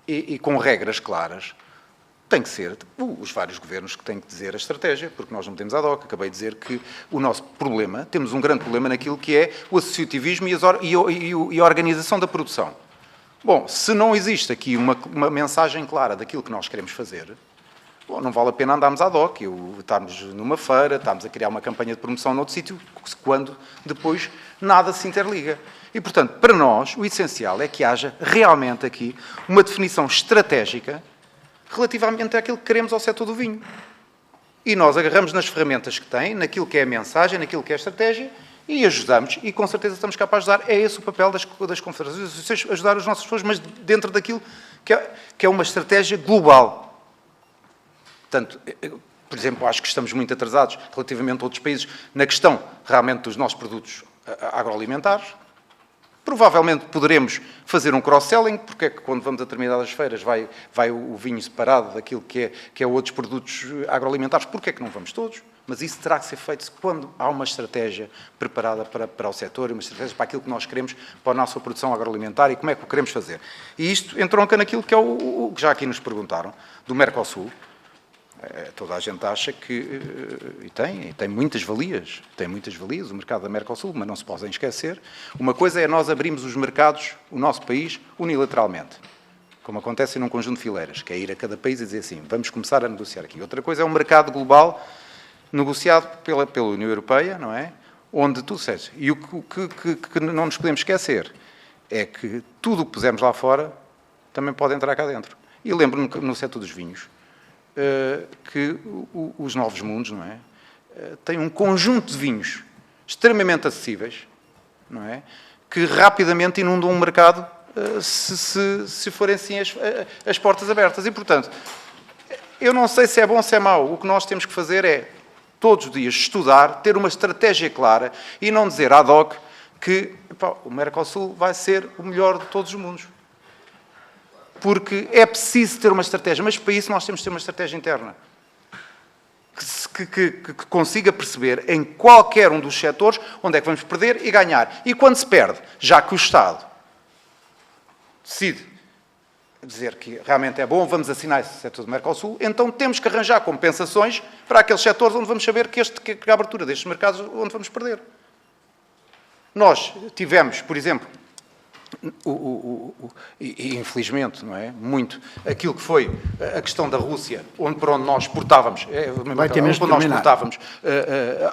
e com regras claras, tem que ser os vários governos que têm que dizer a estratégia, porque nós não temos a DOC. Acabei de dizer que o nosso problema, temos um grande problema naquilo que é o associativismo e a organização da produção. Bom, se não existe aqui uma mensagem clara daquilo que nós queremos fazer, bom, não vale a pena andarmos à DOC, estarmos numa feira, estarmos a criar uma campanha de promoção noutro sítio, quando depois nada se interliga. E, portanto, para nós, o essencial é que haja realmente aqui uma definição estratégica relativamente àquilo que queremos ao setor do vinho. E nós agarramos nas ferramentas que tem, naquilo que é a mensagem, naquilo que é a estratégia, e ajudamos, e com certeza estamos capazes de ajudar. É esse o papel das confederações, ajudar os nossos pessoas, mas dentro daquilo que é uma estratégia global. Portanto, por exemplo, acho que estamos muito atrasados relativamente a outros países na questão realmente dos nossos produtos agroalimentares. Provavelmente poderemos fazer um cross-selling, porque é que quando vamos a determinadas feiras vai o vinho separado daquilo que é outros produtos agroalimentares, porque é que não vamos todos? mas isso terá que ser feito quando há uma estratégia preparada para o setor e uma estratégia para aquilo que nós queremos para a nossa produção agroalimentar e como é que o queremos fazer. E isto entronca naquilo que é o que já aqui nos perguntaram, do Mercosul. Toda a gente acha que, e tem muitas valias, o mercado da Mercosul, mas não se podem esquecer. Uma coisa é nós abrirmos os mercados, o nosso país, unilateralmente, como acontece num conjunto de fileiras, que é ir a cada país e dizer assim, vamos começar a negociar aqui. Outra coisa é um mercado global negociado pela União Europeia, não é? Onde tudo seja. E o que não nos podemos esquecer é que tudo o que pusermos lá fora também pode entrar cá dentro. E lembro-me que no setor dos vinhos, que os novos mundos, não é? Têm um conjunto de vinhos extremamente acessíveis, não é? Que rapidamente inundam um mercado se forem assim as portas abertas. E, portanto, eu não sei se é bom ou se é mau. O que nós temos que fazer é, todos os dias, estudar, ter uma estratégia clara e não dizer ad hoc que o Mercosul vai ser o melhor de todos os mundos. Porque é preciso ter uma estratégia, mas para isso nós temos de ter uma estratégia interna que consiga perceber em qualquer um dos setores onde é que vamos perder e ganhar. E quando se perde, já que o Estado decide dizer que realmente é bom, vamos assinar esse setor do Mercosul, então temos que arranjar compensações para aqueles setores onde vamos saber que a abertura destes mercados onde vamos perder. Nós tivemos, por exemplo, e infelizmente, não é? Muito aquilo que foi a questão da Rússia, para onde nós exportávamos,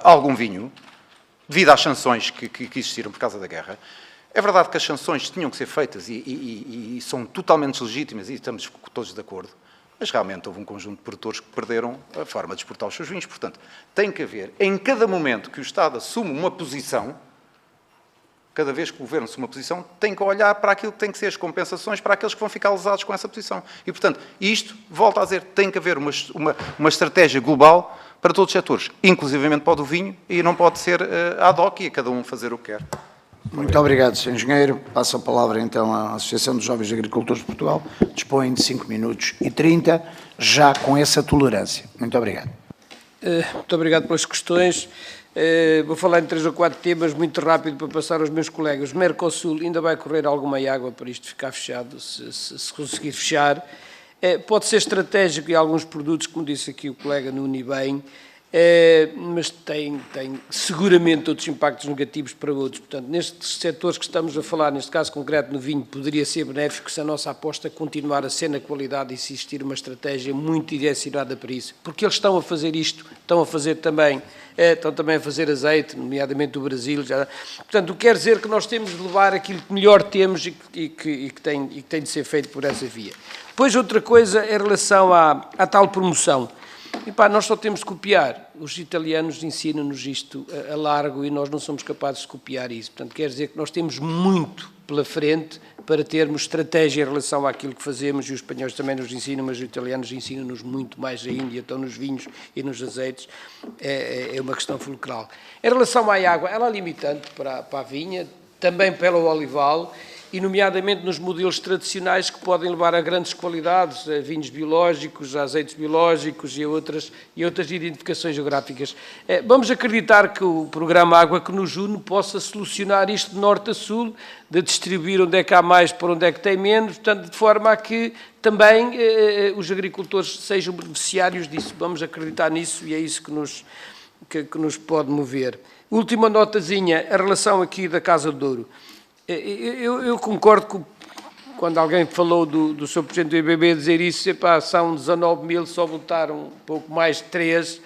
algum vinho, devido às sanções que existiram por causa da guerra. É verdade que as sanções tinham que ser feitas e são totalmente legítimas e estamos todos de acordo, mas realmente houve um conjunto de produtores que perderam a forma de exportar os seus vinhos. Portanto, tem que haver, em cada momento que o Estado assume uma posição, cada vez que o Governo assume uma posição, tem que olhar para aquilo que tem que ser as compensações para aqueles que vão ficar lesados com essa posição. E, portanto, isto, volto a dizer, tem que haver uma estratégia global para todos os setores, inclusivamente para o do vinho, e não pode ser ad hoc e a cada um fazer o que quer. Muito obrigado, Sr. Engenheiro. Passo a palavra, então, à Associação dos Jovens Agricultores de Portugal. Dispõe de 5 minutos e 30, já com essa tolerância. Muito obrigado. Muito obrigado pelas questões. Vou falar em 3 ou 4 temas, muito rápido, para passar aos meus colegas. Mercosul, ainda vai correr alguma água para isto ficar fechado, se conseguir fechar. Pode ser estratégico em alguns produtos, como disse aqui o colega Nuno bem, mas tem seguramente outros impactos negativos para outros. Portanto, nestes setores que estamos a falar, neste caso concreto no vinho, poderia ser benéfico se a nossa aposta continuar a ser na qualidade e se existir uma estratégia muito direcionada para isso. Porque eles estão a fazer isto, estão também a fazer azeite, nomeadamente do Brasil. Portanto, quer dizer que nós temos de levar aquilo que melhor temos e que tem de ser feito por essa via. Depois, outra coisa em relação à tal promoção. Nós só temos de copiar. Os italianos ensinam-nos isto a largo e nós não somos capazes de copiar isso. Portanto, quer dizer que nós temos muito pela frente para termos estratégia em relação àquilo que fazemos, e os espanhóis também nos ensinam, mas os italianos ensinam-nos muito mais ainda, e então nos vinhos e nos azeites é uma questão fulcral. Em relação à água, ela é limitante para a vinha, também para o olival, e nomeadamente nos modelos tradicionais que podem levar a grandes qualidades, a vinhos biológicos, a azeites biológicos e a outras identificações geográficas. Vamos acreditar que o programa Água que nos une possa solucionar isto de norte a sul, de distribuir onde é que há mais para onde é que tem menos, portanto, de forma a que também os agricultores sejam beneficiários disso. Vamos acreditar nisso e é isso que nos pode mover. Última notazinha, a relação aqui da Casa de Douro. Eu concordo quando alguém falou do Sr. Presidente do IBB dizer isso, são 19 mil, só votaram um pouco mais de 3,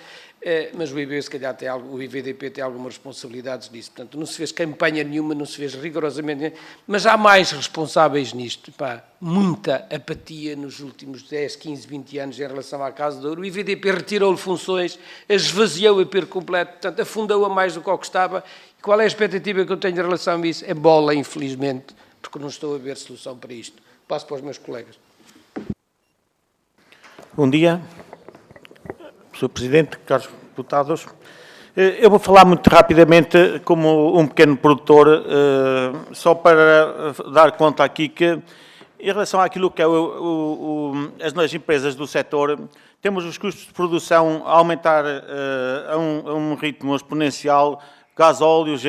mas o IBB, se calhar, o IVDP tem algumas responsabilidades nisso. Portanto, não se fez campanha nenhuma, não se fez rigorosamente nenhuma, mas há mais responsáveis nisto. Muita apatia nos últimos 10, 15, 20 anos em relação à Casa de Douro. O IVDP retirou-lhe funções, esvaziou-a por completo, portanto, afundou-a mais do que o que estava. Qual é a expectativa que eu tenho em relação a isso? É bola, infelizmente, porque não estou a ver solução para isto. Passo para os meus colegas. Bom dia, Sr. Presidente, caros deputados. Eu vou falar muito rapidamente como um pequeno produtor, só para dar conta aqui que, em relação àquilo que é as empresas do setor, temos os custos de produção a aumentar a um ritmo exponencial, gasóleos,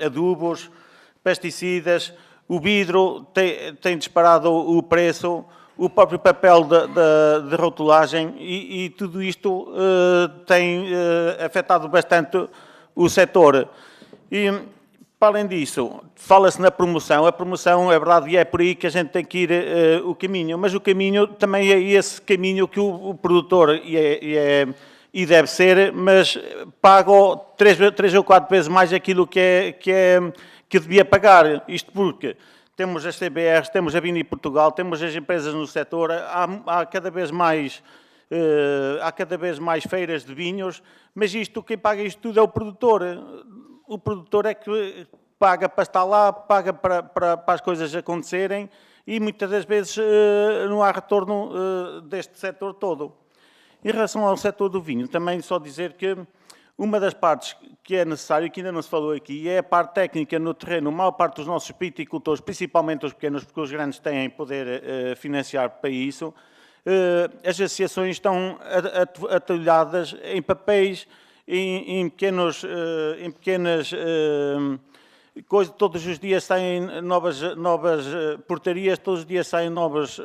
adubos, pesticidas, o vidro tem disparado o preço, o próprio papel de rotulagem e tudo isto tem afetado bastante o setor. E, para além disso, fala-se na promoção. A promoção, é verdade, e é por aí que a gente tem que ir o caminho, mas o caminho também é esse caminho que o produtor e deve ser, mas paga 3 ou 4 vezes mais aquilo que devia pagar. Isto porque temos as CBRs, temos a Vini Portugal, temos as empresas no setor, há cada vez mais feiras de vinhos, mas quem paga isto tudo é o produtor. O produtor é que paga para estar lá, paga para as coisas acontecerem e muitas das vezes não há retorno deste setor todo. Em relação ao setor do vinho, também só dizer que uma das partes que é necessário, que ainda não se falou aqui, é a parte técnica no terreno. A maior parte dos nossos viticultores, principalmente os pequenos, porque os grandes têm poder financiar para isso, as associações estão atolhadas em papéis, em pequenas coisas. Todos os dias saem novas portarias, todos os dias saem novas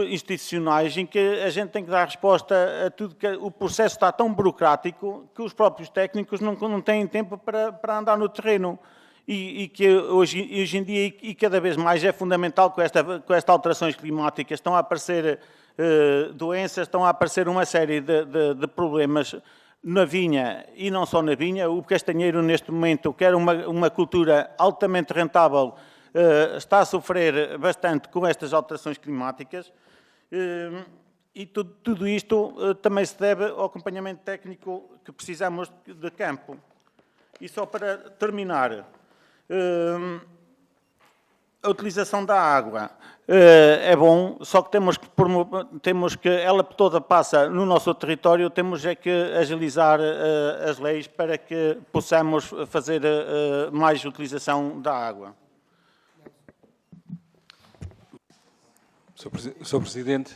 institucionais em que a gente tem que dar resposta a tudo, que o processo está tão burocrático que os próprios técnicos não têm tempo para andar no terreno e que hoje em dia e cada vez mais é fundamental com estas alterações climáticas. Estão a aparecer doenças, estão a aparecer uma série de problemas na vinha e não só na vinha. O castanheiro neste momento, que era uma cultura altamente rentável, está a sofrer bastante com estas alterações climáticas e tudo isto também se deve ao acompanhamento técnico que precisamos de campo. E só para terminar, a utilização da água é bom, só que temos que ela toda passa no nosso território, temos é que agilizar as leis para que possamos fazer mais utilização da água. Sr. Presidente,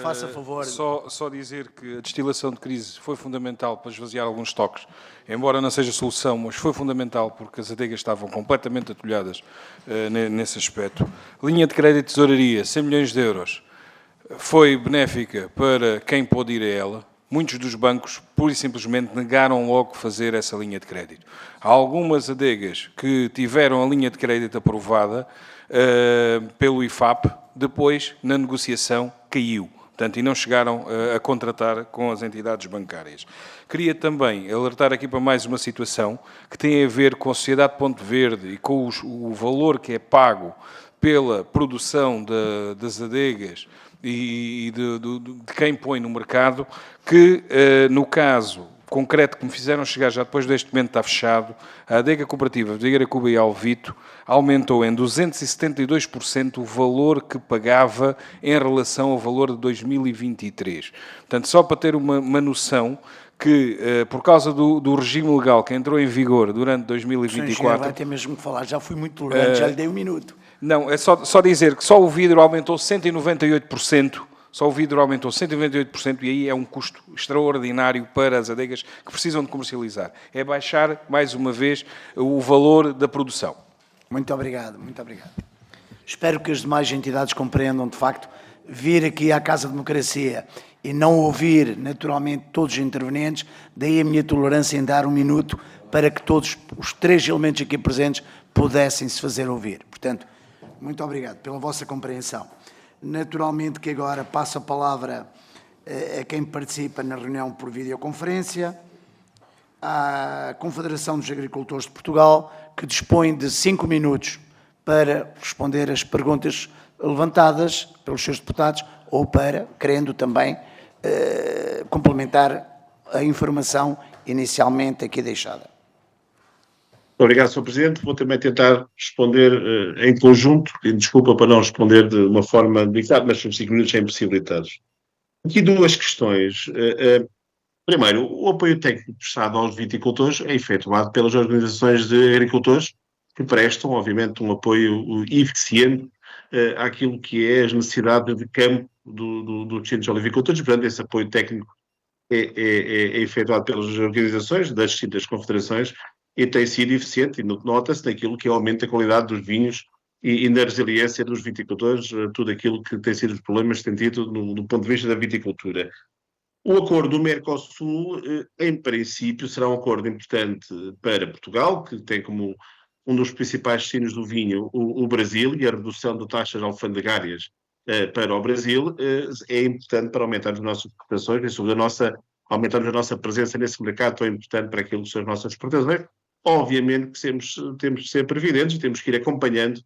faça favor. Só dizer que a destilação de crise foi fundamental para esvaziar alguns estoques, embora não seja solução, mas foi fundamental porque as adegas estavam completamente atolhadas nesse aspecto. Linha de crédito de tesouraria, 100 milhões de euros, foi benéfica para quem pôde ir a ela. Muitos dos bancos, pura e simplesmente, negaram logo fazer essa linha de crédito. Há algumas adegas que tiveram a linha de crédito aprovada pelo IFAP, depois, na negociação, caiu. Portanto, e não chegaram a contratar com as entidades bancárias. Queria também alertar aqui para mais uma situação que tem a ver com a Sociedade Ponte Verde e com o valor que é pago pela produção das adegas e de quem põe no mercado, que, no caso concreto que me fizeram chegar já depois deste momento está fechado, a adega cooperativa de Igaracuba e Alvito aumentou em 272% o valor que pagava em relação ao valor de 2023. Portanto, só para ter uma noção que, por causa do regime legal que entrou em vigor durante 2024... vai ter mesmo que falar, já fui muito tolerante, já lhe dei um minuto. Não, é só dizer que só o vidro aumentou 198%, só o vidro aumentou 198% e aí é um custo extraordinário para as adegas que precisam de comercializar. É baixar, mais uma vez, o valor da produção. Muito obrigado, muito obrigado. Espero que as demais entidades compreendam, de facto, vir aqui à Casa da Democracia e não ouvir, naturalmente, todos os intervenientes, daí a minha tolerância em dar um minuto para que todos os 3 elementos aqui presentes pudessem se fazer ouvir. Portanto, muito obrigado pela vossa compreensão. Naturalmente que agora passo a palavra a quem participa na reunião por videoconferência, à Confederação dos Agricultores de Portugal, que dispõe de 5 minutos para responder as perguntas levantadas pelos seus deputados ou para, querendo também, complementar a informação inicialmente aqui deixada. Obrigado, Sr. Presidente. Vou também tentar responder em conjunto, e desculpa para não responder de uma forma dedicada, mas os 5 minutos são impossibilitados. Aqui 2 questões. Primeiro, o apoio técnico prestado aos viticultores é efetuado pelas organizações de agricultores que prestam, obviamente, um apoio eficiente àquilo que é as necessidades de campo dos distintos olivicultores. Portanto, esse apoio técnico é efetuado pelas organizações das distintas confederações e tem sido eficiente, e nota-se naquilo que é o aumento da qualidade dos vinhos e na resiliência dos viticultores, tudo aquilo que tem sido os problemas que tem tido do ponto de vista da viticultura. O acordo do Mercosul, em princípio, será um acordo importante para Portugal, que tem como um dos principais destinos do vinho o Brasil, e a redução de taxas alfandegárias para o Brasil é importante para aumentar as nossas exportações e, sobretudo, aumentarmos a nossa presença nesse mercado tão importante para aquilo que são as nossas exportações. Obviamente que temos de ser previdentes e temos que ir acompanhando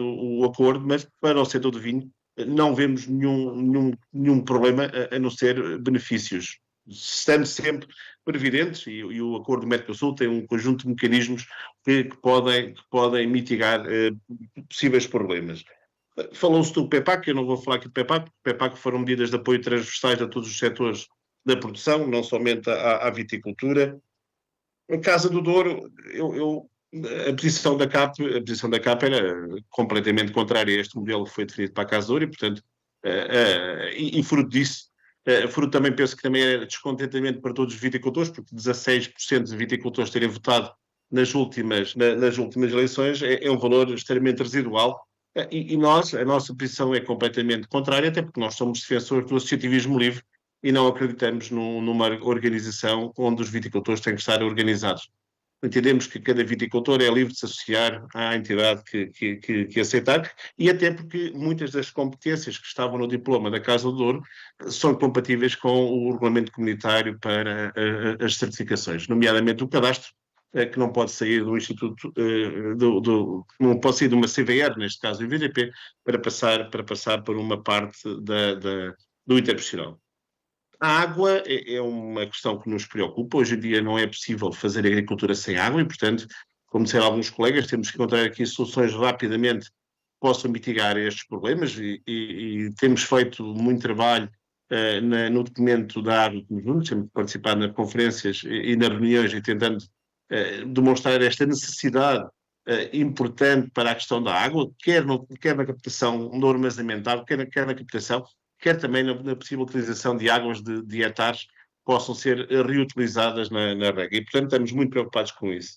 o acordo, mas para o setor do vinho não vemos nenhum problema a não ser benefícios. Estamos sempre previdentes e o acordo do Mercosul tem um conjunto de mecanismos que podem mitigar possíveis problemas. Falou-se do PEPAC, eu não vou falar aqui do PEPAC. O PEPAC foram medidas de apoio transversais a todos os setores da produção, não somente à viticultura. Em Casa do Douro, a posição da CAP era completamente contrária a este modelo que foi definido para a Casa do Douro e, portanto, e fruto disso, fruto também, penso que também é descontentamento para todos os viticultores, porque 16% de viticultores terem votado nas últimas eleições é um valor extremamente residual. E a nossa posição é completamente contrária, até porque nós somos defensores do associativismo livre e não acreditamos numa organização onde os viticultores têm que estar organizados. Entendemos que cada viticultor é livre de se associar à entidade que aceitar, e até porque muitas das competências que estavam no diploma da Casa do Douro são compatíveis com o regulamento comunitário para as certificações, nomeadamente o cadastro, que não pode sair do Instituto, não pode sair de uma CVR, neste caso do IVDP, para passar por uma parte do interprofissional. A água é uma questão que nos preocupa. Hoje em dia não é possível fazer agricultura sem água e, portanto, como disseram alguns colegas, temos que encontrar aqui soluções rapidamente que possam mitigar estes problemas e temos feito muito trabalho no documento da água conjunto, temos participado nas conferências e nas reuniões e tentando demonstrar esta necessidade importante para a questão da água, quer na captação do armazenamento, quer na captação, quer também na possível utilização de águas de hectares que possam ser reutilizadas na rega. E, portanto, estamos muito preocupados com isso.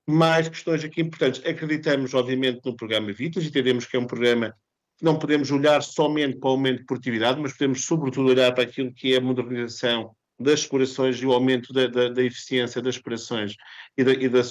Mais questões aqui importantes. Acreditamos, obviamente, no programa Vitas e entendemos que é um programa que não podemos olhar somente para o aumento de produtividade, mas podemos, sobretudo, olhar para aquilo que é a modernização das explorações e o aumento da eficiência das explorações e da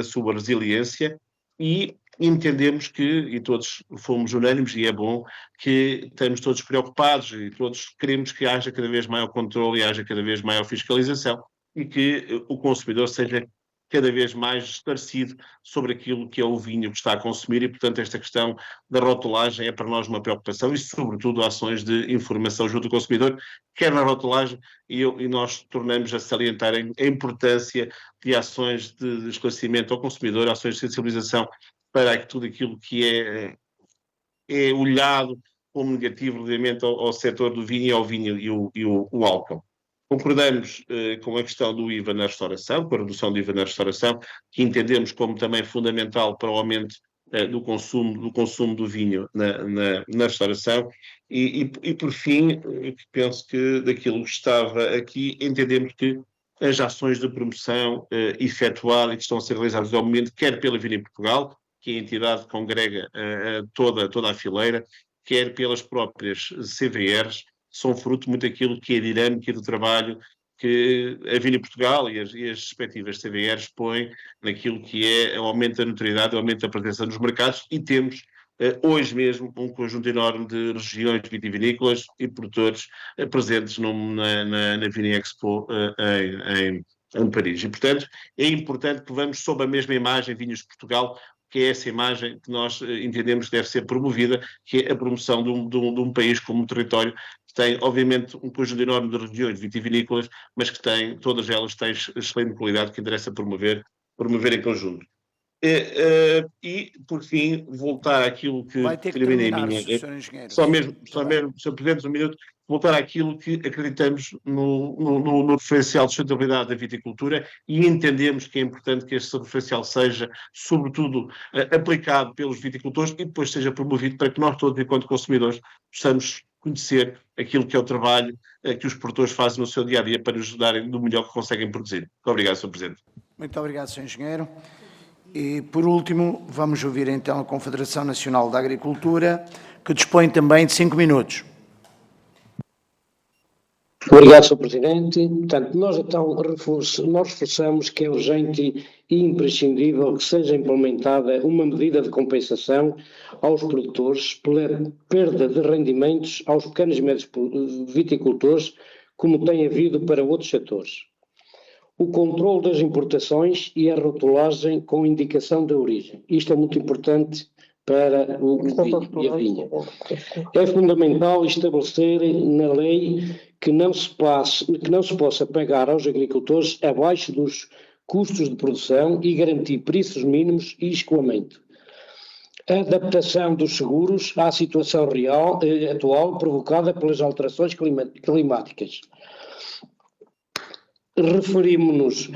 sua resiliência, e entendemos e todos fomos unânimes, e é bom que estamos todos preocupados e todos queremos que haja cada vez maior controle e haja cada vez maior fiscalização e que o consumidor seja cada vez mais esclarecido sobre aquilo que é o vinho que está a consumir e, portanto, esta questão da rotulagem é para nós uma preocupação e, sobretudo, ações de informação junto ao consumidor, quer na rotulagem, e nós tornamos a salientar a importância de ações de esclarecimento ao consumidor, ações de sensibilização para tudo aquilo que é olhado como negativo relativamente ao setor do vinho e ao vinho e o álcool. Concordamos com a questão do IVA na restauração, com a redução do IVA na restauração, que entendemos como também fundamental para o aumento do consumo do vinho na restauração. E por fim, penso que daquilo que estava aqui, entendemos que as ações de promoção efetuadas e que estão a ser realizadas ao momento, quer pela Vina em Portugal, que é a entidade que congrega toda a fileira, quer pelas próprias CVRs, são fruto muito daquilo que é a dinâmica do trabalho que a Vina Portugal e as respectivas CVRs põem naquilo que é o aumento da notoriedade, o aumento da presença nos mercados, e temos hoje mesmo um conjunto enorme de regiões vitivinícolas e produtores presentes na Vina Expo em Paris. E, portanto, é importante que vamos sob a mesma imagem Vinhos de Portugal, que é essa imagem que nós entendemos que deve ser promovida, que é a promoção de um país como um território que tem, obviamente, um conjunto enorme de regiões vitivinícolas, mas que todas elas têm excelente qualidade que interessa promover em conjunto. E, por fim, voltar àquilo que Vai ter que terminei a terminar, minha... Sr. Engenheiro. Só mesmo, Sr. Presidente, um minuto, voltar àquilo que acreditamos no referencial de sustentabilidade da viticultura e entendemos que é importante que este referencial seja, sobretudo, aplicado pelos viticultores e depois seja promovido para que nós todos, enquanto consumidores, possamos conhecer aquilo que é o trabalho que os produtores fazem no seu dia-a-dia para nos ajudarem no melhor que conseguem produzir. Muito obrigado, Sr. Presidente. Muito obrigado, Sr. Engenheiro. E, por último, vamos ouvir então a Confederação Nacional da Agricultura, que dispõe também de 5 minutos. Obrigado, Sr. Presidente. Portanto, nós então reforçamos que é urgente e imprescindível que seja implementada uma medida de compensação aos produtores pela perda de rendimentos aos pequenos e médios viticultores, como tem havido para outros setores. O controle das importações e a rotulagem com indicação de origem. Isto é muito importante para o vinho e a vinha. É fundamental estabelecer na lei que não se possa pagar aos agricultores abaixo dos custos de produção e garantir preços mínimos e escoamento. A adaptação dos seguros à situação real, atual provocada pelas alterações climáticas. Referimos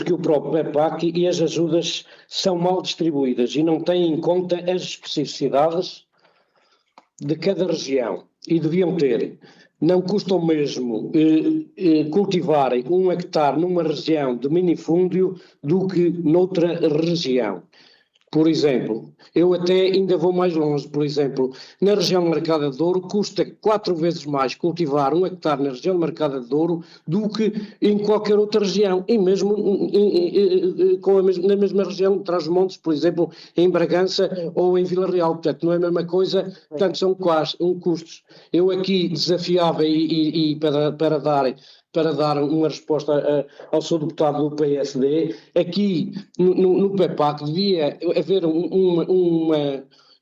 que o próprio PAC e as ajudas são mal distribuídas e não têm em conta as especificidades de cada região e deviam ter. Não custa o mesmo cultivarem 1 hectare numa região de minifúndio do que noutra região. Por exemplo, eu até ainda vou mais longe, por exemplo, na região de Marcada de Douro custa 4 vezes mais cultivar 1 hectare na região de Marcada de Douro do que em qualquer outra região, e mesmo na mesma região de Trás-os-Montes, por exemplo, em Bragança ou em Vila Real, portanto não é a mesma coisa, portanto são custos. Eu aqui desafiava e para dar uma resposta ao seu deputado do PSD, aqui no PEPAC devia haver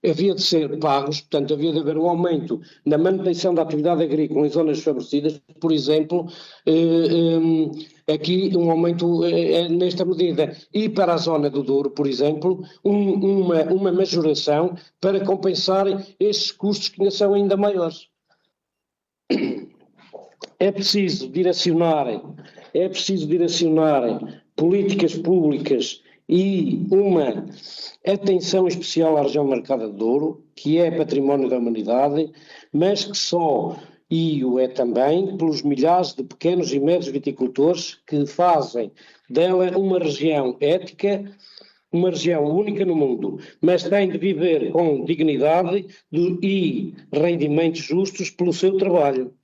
havia de ser pagos, portanto havia de haver um aumento na manutenção da atividade agrícola em zonas desfavorecidas, por exemplo, aqui um aumento nesta medida, e para a zona do Douro, por exemplo, uma majoração para compensar estes custos que ainda são ainda maiores. É preciso direcionarem políticas públicas e uma atenção especial à região Marcada de Douro, que é património da humanidade, mas que só, e o é também, pelos milhares de pequenos e médios viticultores que fazem dela uma região ética, uma região única no mundo, mas tem de viver com dignidade e rendimentos justos pelo seu trabalho.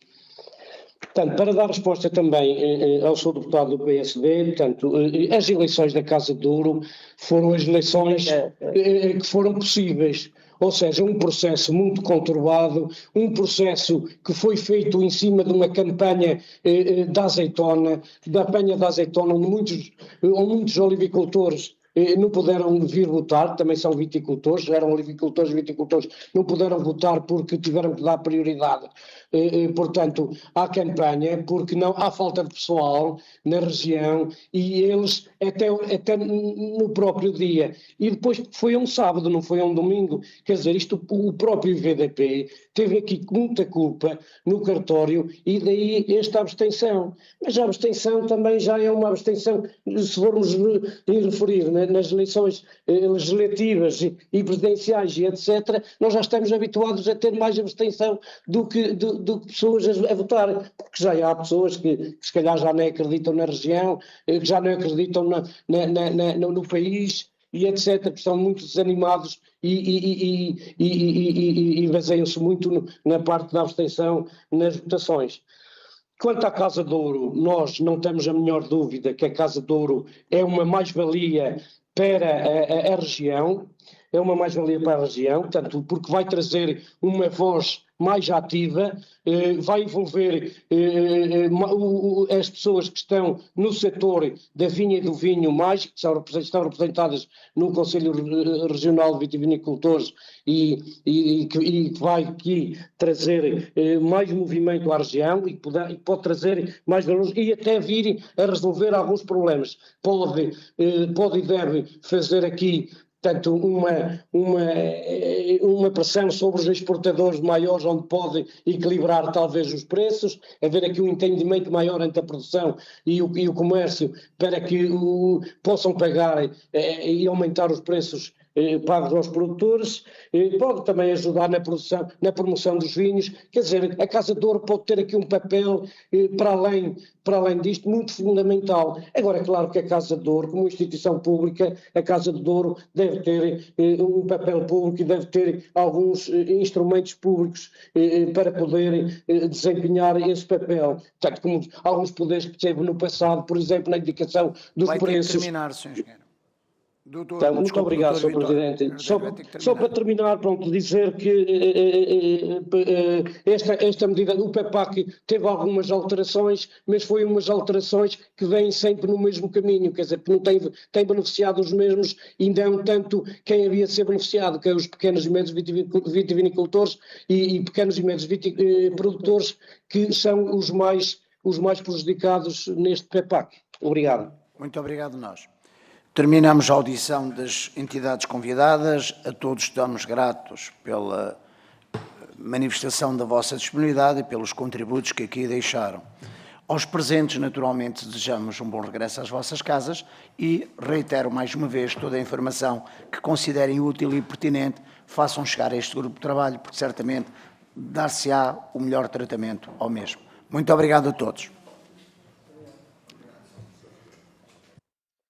Portanto, para dar resposta também ao seu deputado do PSD, portanto, as eleições da Casa de Douro foram as eleições que foram possíveis, ou seja, um processo muito conturbado, um processo que foi feito em cima de uma campanha da azeitona, da apanha da azeitona, onde muitos olivicultores não puderam vir votar, também são viticultores, eram olivicultores e viticultores, não puderam votar porque tiveram que dar prioridade, portanto, à campanha, porque não há falta de pessoal na região e eles até no próprio dia, e depois foi um sábado, não foi um domingo, quer dizer, isto o próprio VDP teve aqui muita culpa no cartório e daí esta abstenção, mas a abstenção também já é uma abstenção, se formos referir nas eleições legislativas e presidenciais e etc, nós já estamos habituados a ter mais abstenção do que pessoas a votar, porque já há pessoas que se calhar já nem acreditam na região, que já não acreditam no país e etc, que estão muito desanimados e baseiam-se muito na parte da abstenção nas votações. Quanto à Casa de Douro, nós não temos a menor dúvida que a Casa de Douro é uma mais-valia para a região. é uma mais-valia para a região, portanto, porque vai trazer uma voz mais ativa, vai envolver as pessoas que estão no setor da vinha e do vinho, mais que estão representadas no Conselho Regional de Vitivinicultores e que vai aqui trazer mais movimento à região e que pode trazer mais valores e até vir a resolver alguns problemas. Pode e deve fazer aqui, portanto, uma pressão sobre os exportadores maiores, onde pode equilibrar talvez os preços, haver aqui um entendimento maior entre a produção e o comércio para que possam pagar e aumentar os preços pagos aos produtores, pode também ajudar na promoção dos vinhos. Quer dizer, a Casa de Ouro pode ter aqui um papel para além disto muito fundamental. Agora, é claro que a Casa de Ouro, como instituição pública, a Casa de Ouro deve ter um papel público e deve ter alguns instrumentos públicos para poder desempenhar esse papel. Portanto, como alguns poderes que teve no passado, por exemplo, na indicação dos preços. Vai ter que terminar, Sr. Engenheiro. Então, muito obrigado, Sr. Presidente. Só para terminar, pronto, dizer que esta medida, o PEPAC teve algumas alterações, mas foi umas alterações que vêm sempre no mesmo caminho, quer dizer, que não tem beneficiado os mesmos e não tanto quem havia de ser beneficiado, que é os pequenos e médios vitivinicultores e pequenos e médios produtores, que são os mais prejudicados neste PEPAC. Obrigado. Muito obrigado nós. Terminamos a audição das entidades convidadas. A todos estamos gratos pela manifestação da vossa disponibilidade e pelos contributos que aqui deixaram. Aos presentes, naturalmente, desejamos um bom regresso às vossas casas e reitero mais uma vez toda a informação que considerem útil e pertinente, façam chegar a este grupo de trabalho, porque certamente dar-se-á o melhor tratamento ao mesmo. Muito obrigado a todos.